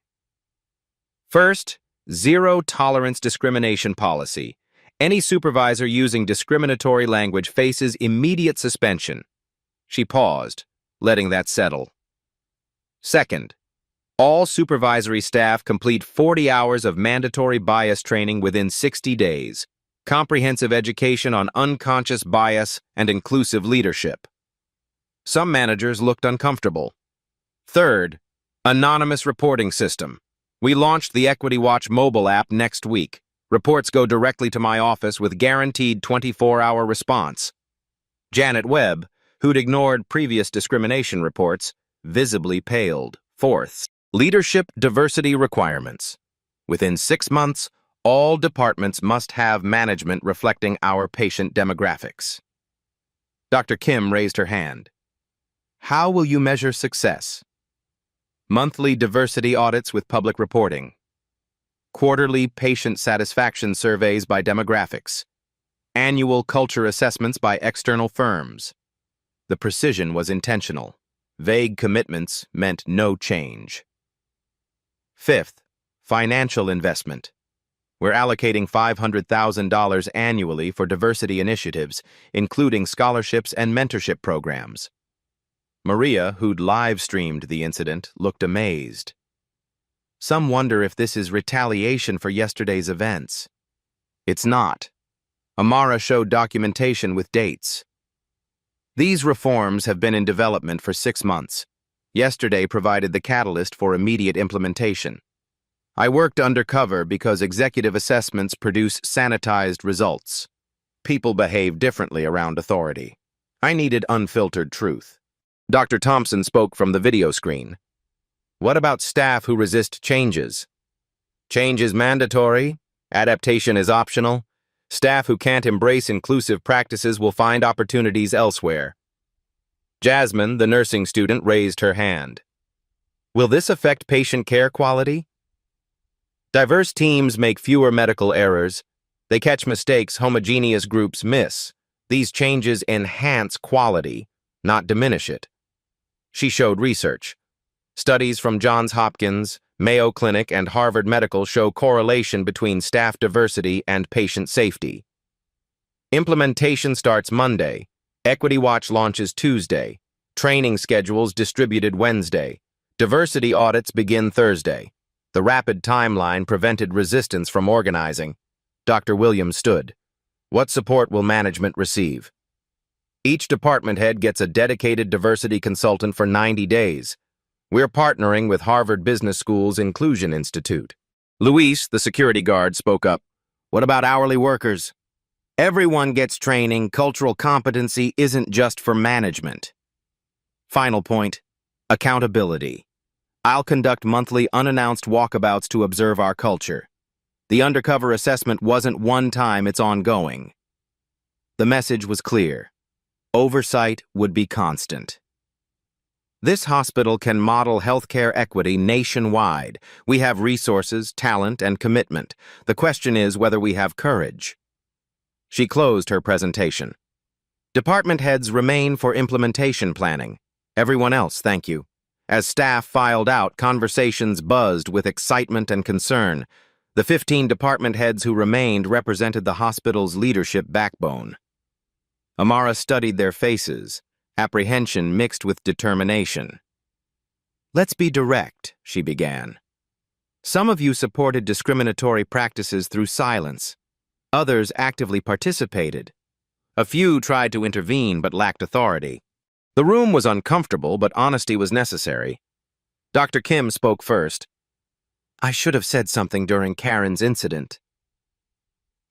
First, zero-tolerance discrimination policy. Any supervisor using discriminatory language faces immediate suspension. She paused, letting that settle. Second, all supervisory staff complete 40 hours of mandatory bias training within 60 days. Comprehensive education on unconscious bias and inclusive leadership. Some managers looked uncomfortable. Third, anonymous reporting system. We launched the Equity Watch mobile app next week. Reports go directly to my office with guaranteed 24-hour response. Janet Webb, who'd ignored previous discrimination reports, visibly paled. Fourth, leadership diversity requirements. Within 6 months, all departments must have management reflecting our patient demographics. Dr. Kim raised her hand. How will you measure success? Monthly diversity audits with public reporting. Quarterly patient satisfaction surveys by demographics. Annual culture assessments by external firms. The precision was intentional. Vague commitments meant no change. Fifth, financial investment. We're allocating $500,000 annually for diversity initiatives, including scholarships and mentorship programs. Maria, who'd live-streamed the incident, looked amazed. Some wonder if this is retaliation for yesterday's events. It's not. Amara showed documentation with dates. These reforms have been in development for 6 months. Yesterday provided the catalyst for immediate implementation. I worked undercover because executive assessments produce sanitized results. People behave differently around authority. I needed unfiltered truth. Dr. Thompson spoke from the video screen. What about staff who resist changes? Change is mandatory. Adaptation is optional. Staff who can't embrace inclusive practices will find opportunities elsewhere. Jasmine, the nursing student, raised her hand. Will this affect patient care quality? Diverse teams make fewer medical errors. They catch mistakes homogeneous groups miss. These changes enhance quality, not diminish it. She showed research. Studies from Johns Hopkins, Mayo Clinic, and Harvard Medical show correlation between staff diversity and patient safety. Implementation starts Monday. Equity Watch launches Tuesday. Training schedules distributed Wednesday. Diversity audits begin Thursday. The rapid timeline prevented resistance from organizing. Dr. Williams stood. What support will management receive? Each department head gets a dedicated diversity consultant for 90 days. We're partnering with Harvard Business School's Inclusion Institute. Luis, the security guard, spoke up. What about hourly workers? Everyone gets training. Cultural competency isn't just for management. Final point, accountability. I'll conduct monthly unannounced walkabouts to observe our culture. The undercover assessment wasn't one time, it's ongoing. The message was clear. Oversight would be constant. This hospital can model healthcare equity nationwide. We have resources, talent, and commitment. The question is whether we have courage. She closed her presentation. Department heads remain for implementation planning. Everyone else, thank you. As staff filed out, conversations buzzed with excitement and concern. The 15 department heads who remained represented the hospital's leadership backbone. Amara studied their faces, apprehension mixed with determination. "Let's be direct," she began. "Some of you supported discriminatory practices through silence. Others actively participated. A few tried to intervene but lacked authority. The room was uncomfortable, but honesty was necessary. Dr. Kim spoke first. "I should have said something during Karen's incident.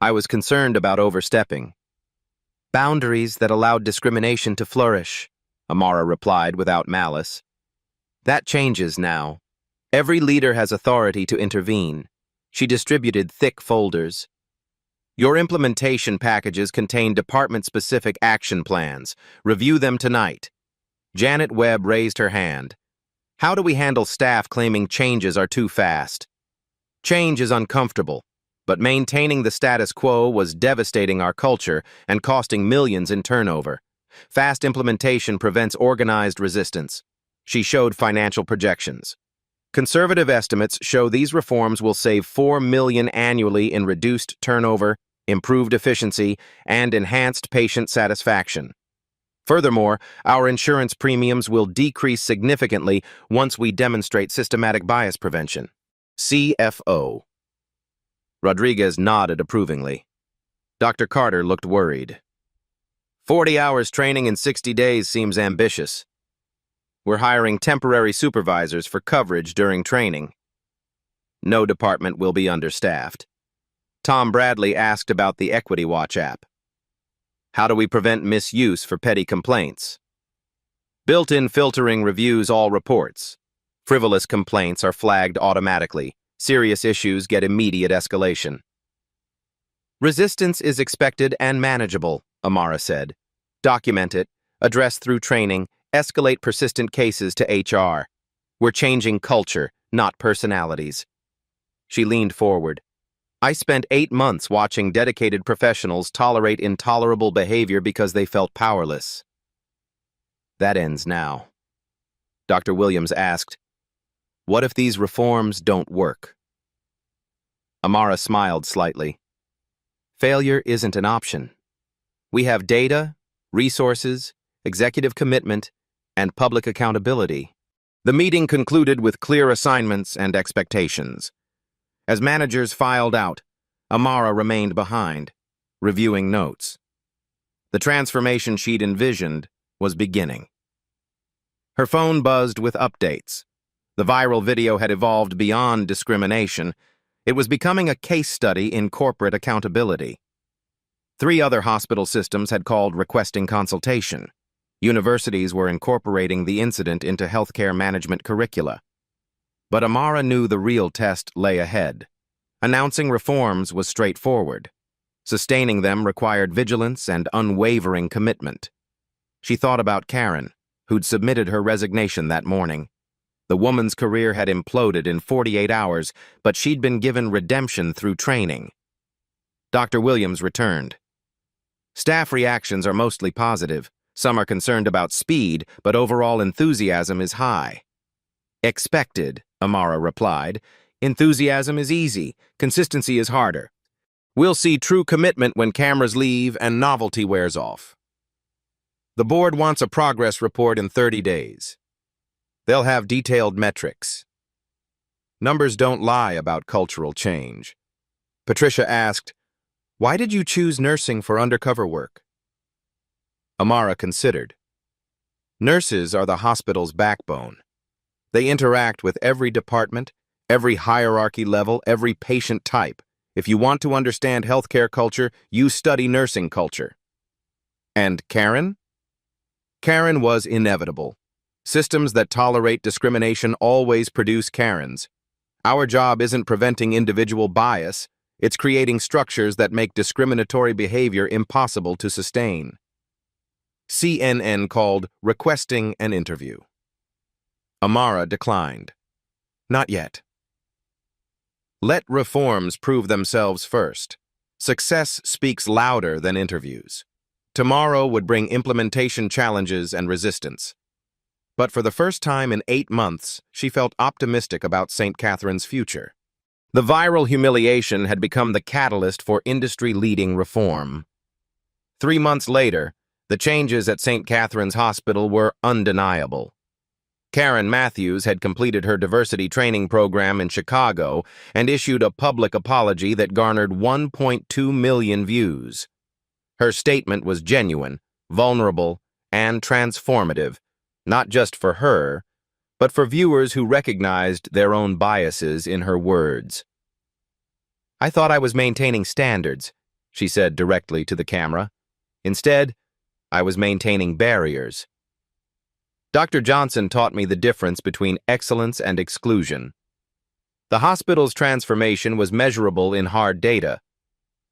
I was concerned about overstepping. Boundaries that allowed discrimination to flourish," Amara replied without malice. "That changes now. Every leader has authority to intervene." She distributed thick folders. "Your implementation packages contain department-specific action plans. Review them tonight." Janet Webb raised her hand. "How do we handle staff claiming changes are too fast?" "Change is uncomfortable, but maintaining the status quo was devastating our culture and costing millions in turnover. Fast implementation prevents organized resistance." She showed financial projections. Conservative estimates show these reforms will save $4 million annually in reduced turnover, improved efficiency, and enhanced patient satisfaction. Furthermore, our insurance premiums will decrease significantly once we demonstrate systematic bias prevention. CFO. Rodriguez nodded approvingly. Dr. Carter looked worried. 40 hours training in 60 days seems ambitious. We're hiring temporary supervisors for coverage during training. No department will be understaffed. Tom Bradley asked about the Equity Watch app. How do we prevent misuse for petty complaints? Built-in filtering reviews all reports. Frivolous complaints are flagged automatically. Serious issues get immediate escalation. Resistance is expected and manageable, Amara said. Document it, address through training, escalate persistent cases to HR. We're changing culture, not personalities. She leaned forward. I spent 8 months watching dedicated professionals tolerate intolerable behavior because they felt powerless. That ends now. Dr. Williams asked, what if these reforms don't work? Amara smiled slightly. Failure isn't an option. We have data, resources, executive commitment, and public accountability. The meeting concluded with clear assignments and expectations. As managers filed out, Amara remained behind, reviewing notes. The transformation she'd envisioned was beginning. Her phone buzzed with updates. The viral video had evolved beyond discrimination. It was becoming a case study in corporate accountability. 3 other hospital systems had called requesting consultation. Universities were incorporating the incident into healthcare management curricula. But Amara knew the real test lay ahead. Announcing reforms was straightforward. Sustaining them required vigilance and unwavering commitment. She thought about Karen, who'd submitted her resignation that morning. The woman's career had imploded in 48 hours, but she'd been given redemption through training. Dr. Williams returned. Staff reactions are mostly positive. Some are concerned about speed, but overall enthusiasm is high. Expected, Amara replied. Enthusiasm is easy. Consistency is harder. We'll see true commitment when cameras leave and novelty wears off. The board wants a progress report in 30 days. They'll have detailed metrics. Numbers don't lie about cultural change. Patricia asked, why did you choose nursing for undercover work? Amara considered. Nurses are the hospital's backbone. They interact with every department, every hierarchy level, every patient type. If you want to understand healthcare culture, you study nursing culture. And Karen? Karen was inevitable. Systems that tolerate discrimination always produce Karens. Our job isn't preventing individual bias, It's creating structures that make discriminatory behavior impossible to sustain. CNN called requesting an interview. Amara declined. Not yet. Let reforms prove themselves first. Success speaks louder than interviews. Tomorrow would bring implementation challenges and resistance. But for the first time in 8 months, she felt optimistic about St. Catherine's future. The viral humiliation had become the catalyst for industry-leading reform. 3 months later, the changes at St. Catherine's Hospital were undeniable. Karen Matthews had completed her diversity training program in Chicago and issued a public apology that garnered 1.2 million views. Her statement was genuine, vulnerable, and transformative, not just for her, but for viewers who recognized their own biases in her words. "I thought I was maintaining standards," she said directly to the camera. "Instead, I was maintaining barriers." Dr. Johnson taught me the difference between excellence and exclusion. The hospital's transformation was measurable in hard data.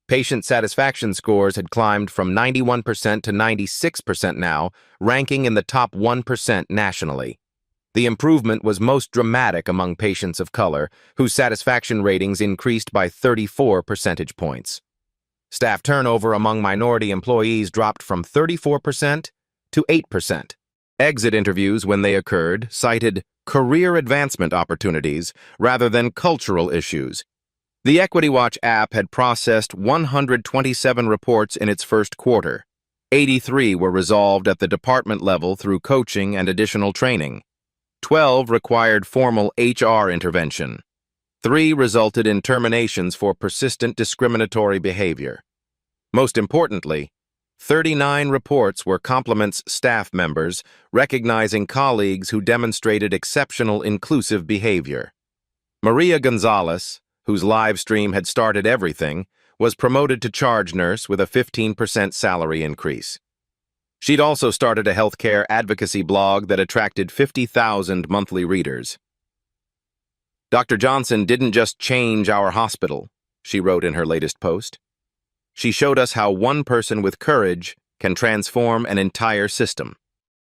Patient satisfaction scores had climbed from 91% to 96% now, ranking in the top 1% nationally. The improvement was most dramatic among patients of color, whose satisfaction ratings increased by 34 percentage points. Staff turnover among minority employees dropped from 34% to 8%. Exit interviews, when they occurred, cited career advancement opportunities rather than cultural issues. The Equity Watch app had processed 127 reports in its first quarter. 83 were resolved at the department level through coaching and additional training. 12 required formal HR intervention. 3 resulted in terminations for persistent discriminatory behavior. Most importantly, 39 reports were compliments staff members, recognizing colleagues who demonstrated exceptional inclusive behavior. Maria Gonzalez, whose live stream had started everything, was promoted to charge nurse with a 15% salary increase. She'd also started a healthcare advocacy blog that attracted 50,000 monthly readers. "Dr. Johnson didn't just change our hospital," she wrote in her latest post. "She showed us how one person with courage can transform an entire system."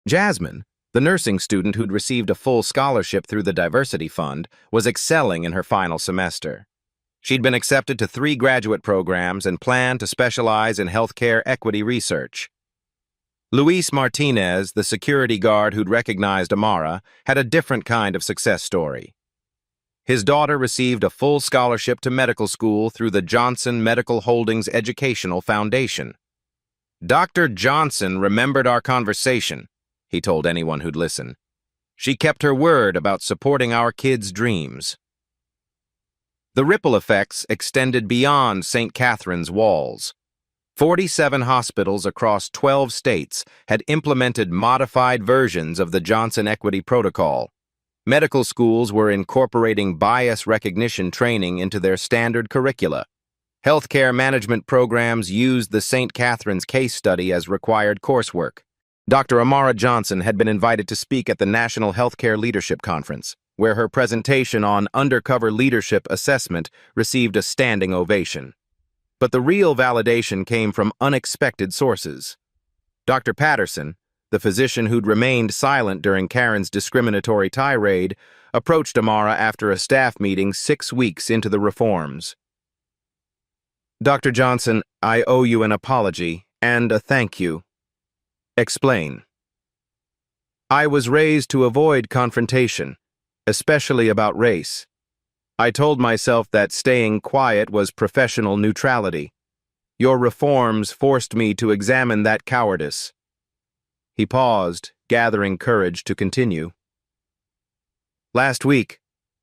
Jasmine, the nursing student who'd received a full scholarship through the Diversity Fund, was excelling in her final semester. She'd been accepted to 3 graduate programs and planned to specialize in healthcare equity research. Luis Martinez, the security guard who'd recognized Amara, had a different kind of success story. His daughter received a full scholarship to medical school through the Johnson Medical Holdings Educational Foundation. "Dr. Johnson remembered our conversation," he told anyone who'd listen. "She kept her word about supporting our kids' dreams." The ripple effects extended beyond St. Catherine's walls. 47 hospitals across 12 states had implemented modified versions of the Johnson Equity Protocol. Medical schools were incorporating bias recognition training into their standard curricula. Healthcare management programs used the St. Catherine's case study as required coursework. Dr. Amara Johnson had been invited to speak at the National Healthcare Leadership Conference, where her presentation on undercover leadership assessment received a standing ovation. But the real validation came from unexpected sources. Dr. Patterson, the physician who'd remained silent during Karen's discriminatory tirade, approached Amara after a staff meeting 6 weeks into the reforms. "Dr. Johnson, I owe you an apology and a thank you." "Explain." "I was raised to avoid confrontation, especially about race. I told myself that staying quiet was professional neutrality. Your reforms forced me to examine that cowardice." He paused, gathering courage to continue. "Last week,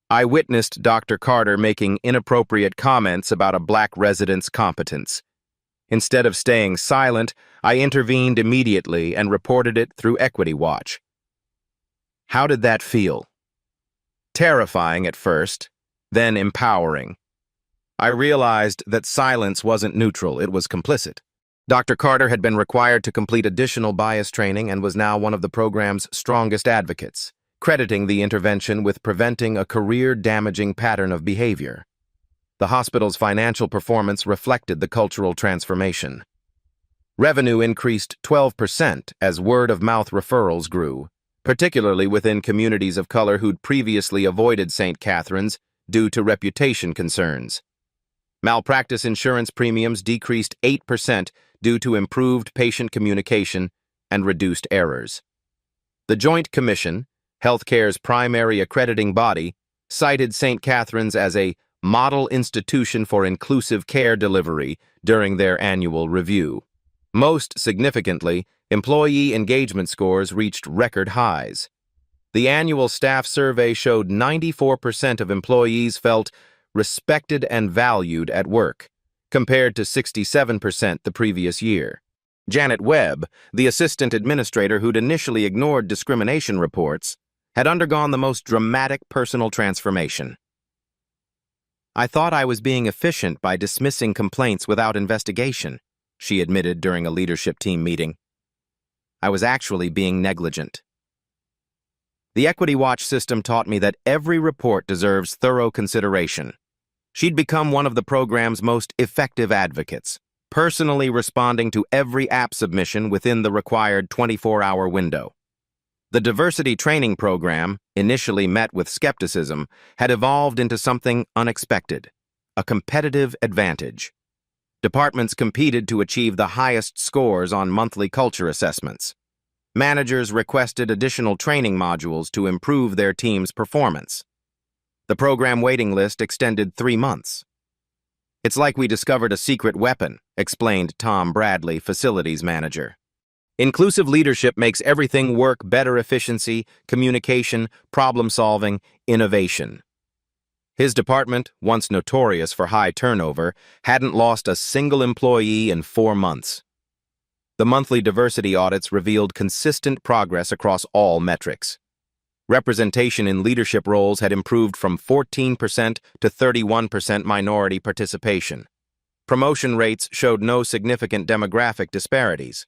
I witnessed Dr. Carter making inappropriate comments about a black resident's competence. Instead of staying silent, I intervened immediately and reported it through Equity Watch." How did that feel? Terrifying at first, then empowering. I realized that silence wasn't neutral, it was complicit. Dr. Carter had been required to complete additional bias training and was now one of the program's strongest advocates, crediting the intervention with preventing a career-damaging pattern of behavior. The hospital's financial performance reflected the cultural transformation. Revenue increased 12% as word-of-mouth referrals grew, particularly within communities of color who'd previously avoided St. Catherine's due to reputation concerns. Malpractice insurance premiums decreased 8% due to improved patient communication and reduced errors. The Joint Commission, healthcare's primary accrediting body, cited St. Catherine's as a model institution for inclusive care delivery during their annual review. Most significantly, employee engagement scores reached record highs. The annual staff survey showed 94% of employees felt respected and valued at work, compared to 67% the previous year. Janet Webb, the assistant administrator who'd initially ignored discrimination reports, had undergone the most dramatic personal transformation. "I thought I was being efficient by dismissing complaints without investigation," she admitted during a leadership team meeting. "I was actually being negligent." The Equity Watch system taught me that every report deserves thorough consideration. She'd become one of the program's most effective advocates, personally responding to every app submission within the required 24-hour window. The diversity training program, initially met with skepticism, had evolved into something unexpected, a competitive advantage. Departments competed to achieve the highest scores on monthly culture assessments. Managers requested additional training modules to improve their team's performance. The program waiting list extended 3 months. "It's like we discovered a secret weapon," explained Tom Bradley, facilities manager. "Inclusive leadership makes everything work better: efficiency, communication, problem-solving, innovation." His department, once notorious for high turnover, hadn't lost a single employee in 4 months. The monthly diversity audits revealed consistent progress across all metrics. Representation in leadership roles had improved from 14% to 31% minority participation. Promotion rates showed no significant demographic disparities.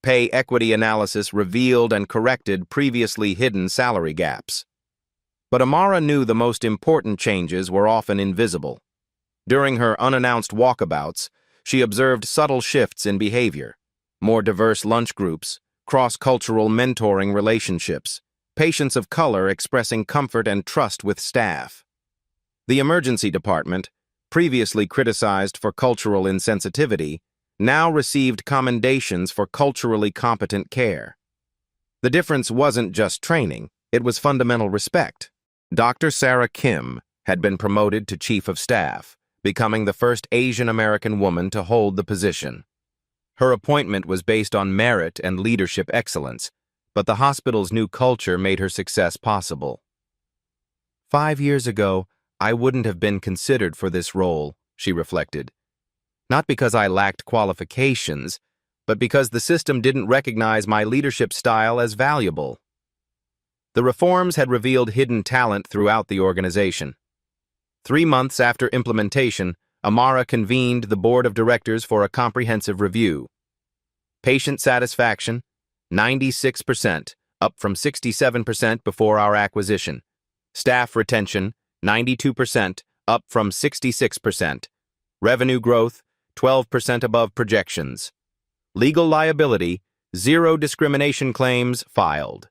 Pay equity analysis revealed and corrected previously hidden salary gaps. But Amara knew the most important changes were often invisible. During her unannounced walkabouts, she observed subtle shifts in behavior: more diverse lunch groups, cross-cultural mentoring relationships, patients of color expressing comfort and trust with staff. The emergency department, previously criticized for cultural insensitivity, now received commendations for culturally competent care. The difference wasn't just training, it was fundamental respect. Dr. Sarah Kim had been promoted to Chief of Staff, becoming the first Asian American woman to hold the position. Her appointment was based on merit and leadership excellence, but the hospital's new culture made her success possible. "5 years ago, I wouldn't have been considered for this role," she reflected. "Not because I lacked qualifications, but because the system didn't recognize my leadership style as valuable." The reforms had revealed hidden talent throughout the organization. 3 months after implementation, Amara convened the board of directors for a comprehensive review. Patient satisfaction, 96%, up from 67% before our acquisition. Staff retention, 92%, up from 66%. Revenue growth, 12% above projections. Legal liability, 0 discrimination claims filed.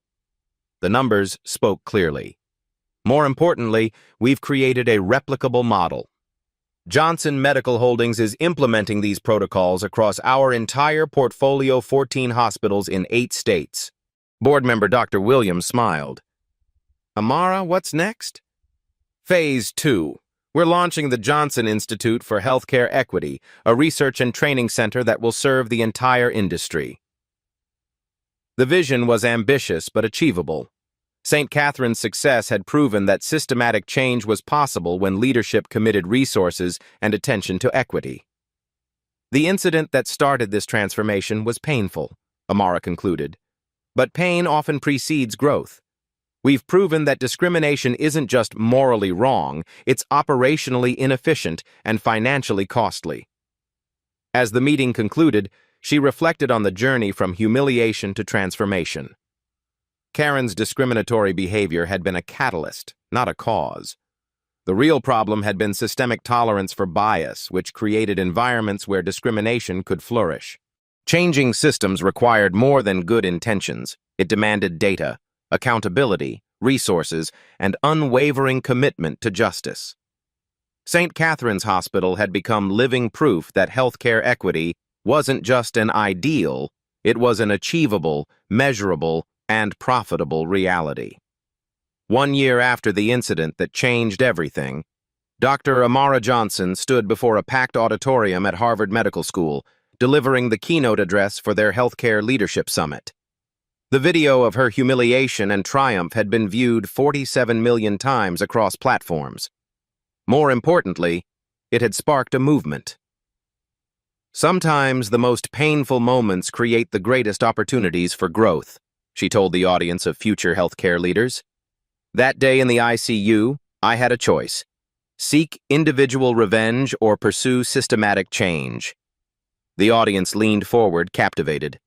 The numbers spoke clearly. More importantly, we've created a replicable model. Johnson Medical Holdings is implementing these protocols across our entire portfolio, 14 hospitals in 8 states. Board member Dr. Williams smiled. "Amara, what's next?" "Phase 2. We're launching the Johnson Institute for Healthcare Equity, a research and training center that will serve the entire industry." The vision was ambitious but achievable. St. Catherine's success had proven that systematic change was possible when leadership committed resources and attention to equity. The incident that started this transformation was painful, Amara concluded. But pain often precedes growth. We've proven that discrimination isn't just morally wrong, it's operationally inefficient and financially costly. As the meeting concluded, she reflected on the journey from humiliation to transformation. Karen's discriminatory behavior had been a catalyst, not a cause. The real problem had been systemic tolerance for bias, which created environments where discrimination could flourish. Changing systems required more than good intentions. It demanded data, accountability, resources, and unwavering commitment to justice. St. Catherine's Hospital had become living proof that healthcare equity wasn't just an ideal, it was an achievable, measurable, and profitable reality. 1 year after the incident that changed everything, Dr. Amara Johnson stood before a packed auditorium at Harvard Medical School, delivering the keynote address for their Healthcare Leadership Summit. The video of her humiliation and triumph had been viewed 47 million times across platforms. More importantly, it had sparked a movement. Sometimes the most painful moments create the greatest opportunities for growth, she told the audience of future healthcare leaders. That day in the ICU, I had a choice: seek individual revenge or pursue systematic change. The audience leaned forward, captivated.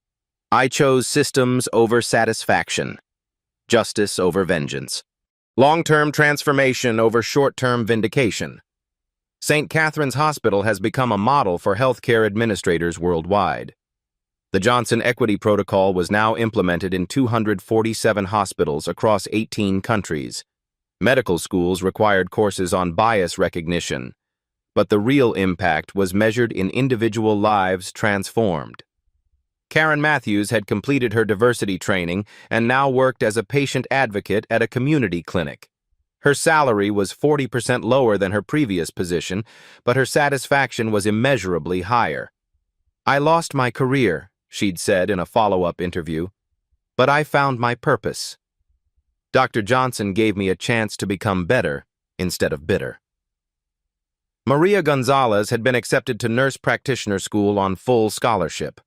I chose systems over satisfaction, justice over vengeance, long-term transformation over short-term vindication. St. Catherine's Hospital has become a model for healthcare administrators worldwide. The Johnson Equity Protocol was now implemented in 247 hospitals across 18 countries. Medical schools required courses on bias recognition, but the real impact was measured in individual lives transformed. Karen Matthews had completed her diversity training and now worked as a patient advocate at a community clinic. Her salary was 40% lower than her previous position, but her satisfaction was immeasurably higher. I lost my career, she'd said in a follow-up interview, but I found my purpose. Dr. Johnson gave me a chance to become better instead of bitter. Maria Gonzalez had been accepted to nurse practitioner school on full scholarship.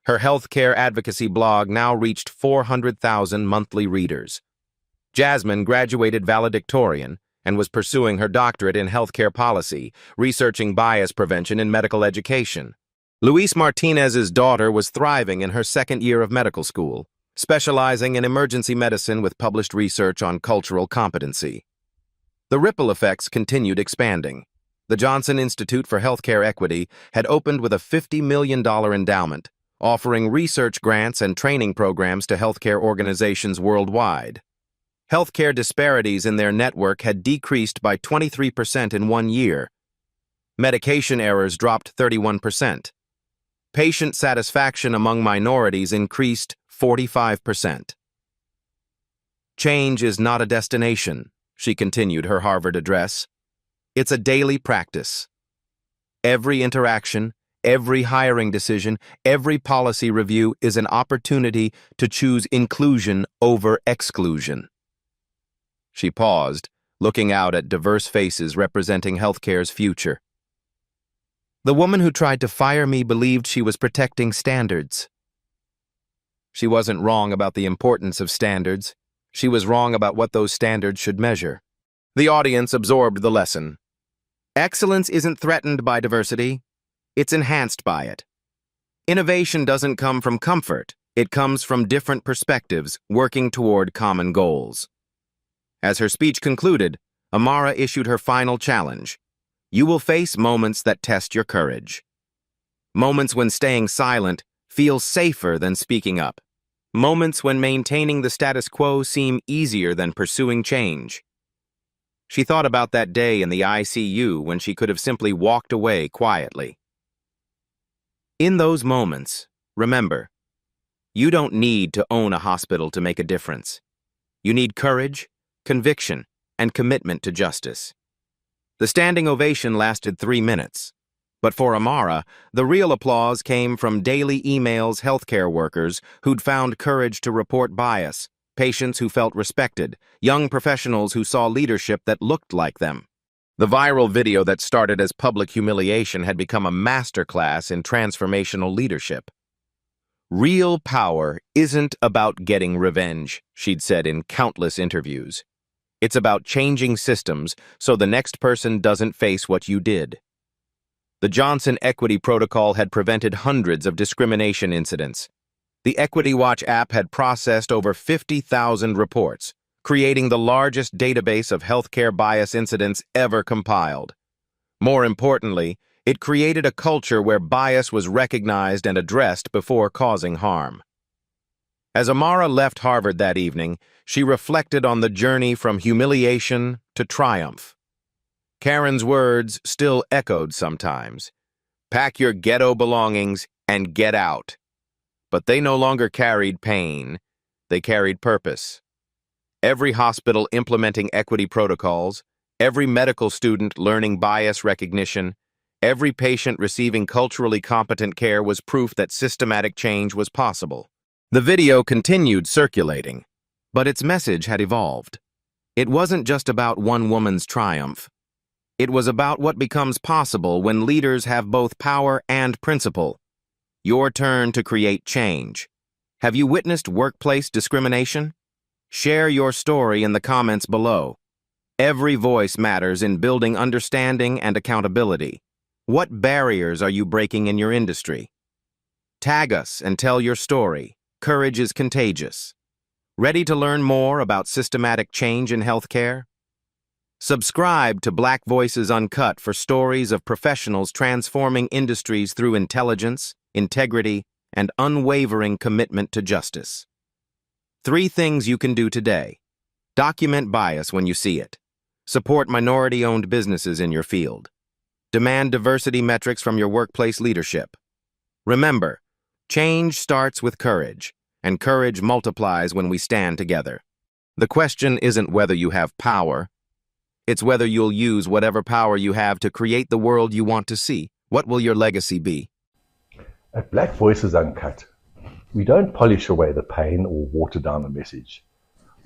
Her healthcare advocacy blog now reached 400,000 monthly readers. Jasmine graduated valedictorian and was pursuing her doctorate in healthcare policy, researching bias prevention in medical education. Luis Martinez's daughter was thriving in her second year of medical school, specializing in emergency medicine with published research on cultural competency. The ripple effects continued expanding. The Johnson Institute for Healthcare Equity had opened with a $50 million endowment, offering research grants and training programs to healthcare organizations worldwide. Healthcare disparities in their network had decreased by 23% in 1 year. Medication errors dropped 31%. Patient satisfaction among minorities increased 45%. Change is not a destination, she continued her Harvard address. It's a daily practice. Every interaction, every hiring decision, every policy review is an opportunity to choose inclusion over exclusion. She paused, looking out at diverse faces representing healthcare's future. The woman who tried to fire me believed she was protecting standards. She wasn't wrong about the importance of standards. She was wrong about what those standards should measure. The audience absorbed the lesson. Excellence isn't threatened by diversity. It's enhanced by it. Innovation doesn't come from comfort. It comes from different perspectives working toward common goals. As her speech concluded, Amara issued her final challenge. You will face moments that test your courage. Moments when staying silent feels safer than speaking up. Moments when maintaining the status quo seem easier than pursuing change. She thought about that day in the ICU when she could have simply walked away quietly. In those moments, remember, you don't need to own a hospital to make a difference. You need courage, conviction, and commitment to justice. The standing ovation lasted 3 minutes. But for Amara, the real applause came from daily emails healthcare workers who'd found courage to report bias, patients who felt respected, young professionals who saw leadership that looked like them. The viral video that started as public humiliation had become a masterclass in transformational leadership. Real power isn't about getting revenge, she'd said in countless interviews. It's about changing systems so the next person doesn't face what you did. The Johnson Equity Protocol had prevented hundreds of discrimination incidents. The Equity Watch app had processed over 50,000 reports, creating the largest database of healthcare bias incidents ever compiled. More importantly, it created a culture where bias was recognized and addressed before causing harm. As Amara left Harvard that evening, she reflected on the journey from humiliation to triumph. Karen's words still echoed sometimes. Pack your ghetto belongings and get out. But they no longer carried pain. They carried purpose. Every hospital implementing equity protocols, every medical student learning bias recognition, every patient receiving culturally competent care was proof that systematic change was possible. The video continued circulating, but its message had evolved. It wasn't just about one woman's triumph. It was about what becomes possible when leaders have both power and principle. Your turn to create change. Have you witnessed workplace discrimination? Share your story in the comments below. Every voice matters in building understanding and accountability. What barriers are you breaking in your industry? Tag us and tell your story. Courage is contagious. Ready to learn more about systematic change in healthcare? Subscribe to Black Voices Uncut for stories of professionals transforming industries through intelligence, integrity, and unwavering commitment to justice. 3 things you can do today. Document bias when you see it. Support minority-owned businesses in your field. Demand diversity metrics from your workplace leadership. Remember, change starts with courage, and courage multiplies when we stand together. The question isn't whether you have power. It's whether you'll use whatever power you have to create the world you want to see. What will your legacy be? At Black Voices Uncut, we don't polish away the pain or water down the message.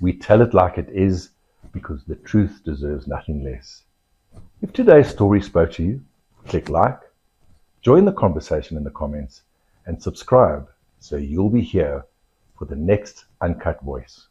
We tell it like it is because the truth deserves nothing less. If today's story spoke to you, click like, join the conversation in the comments, and subscribe so you'll be here for the next Uncut Voice.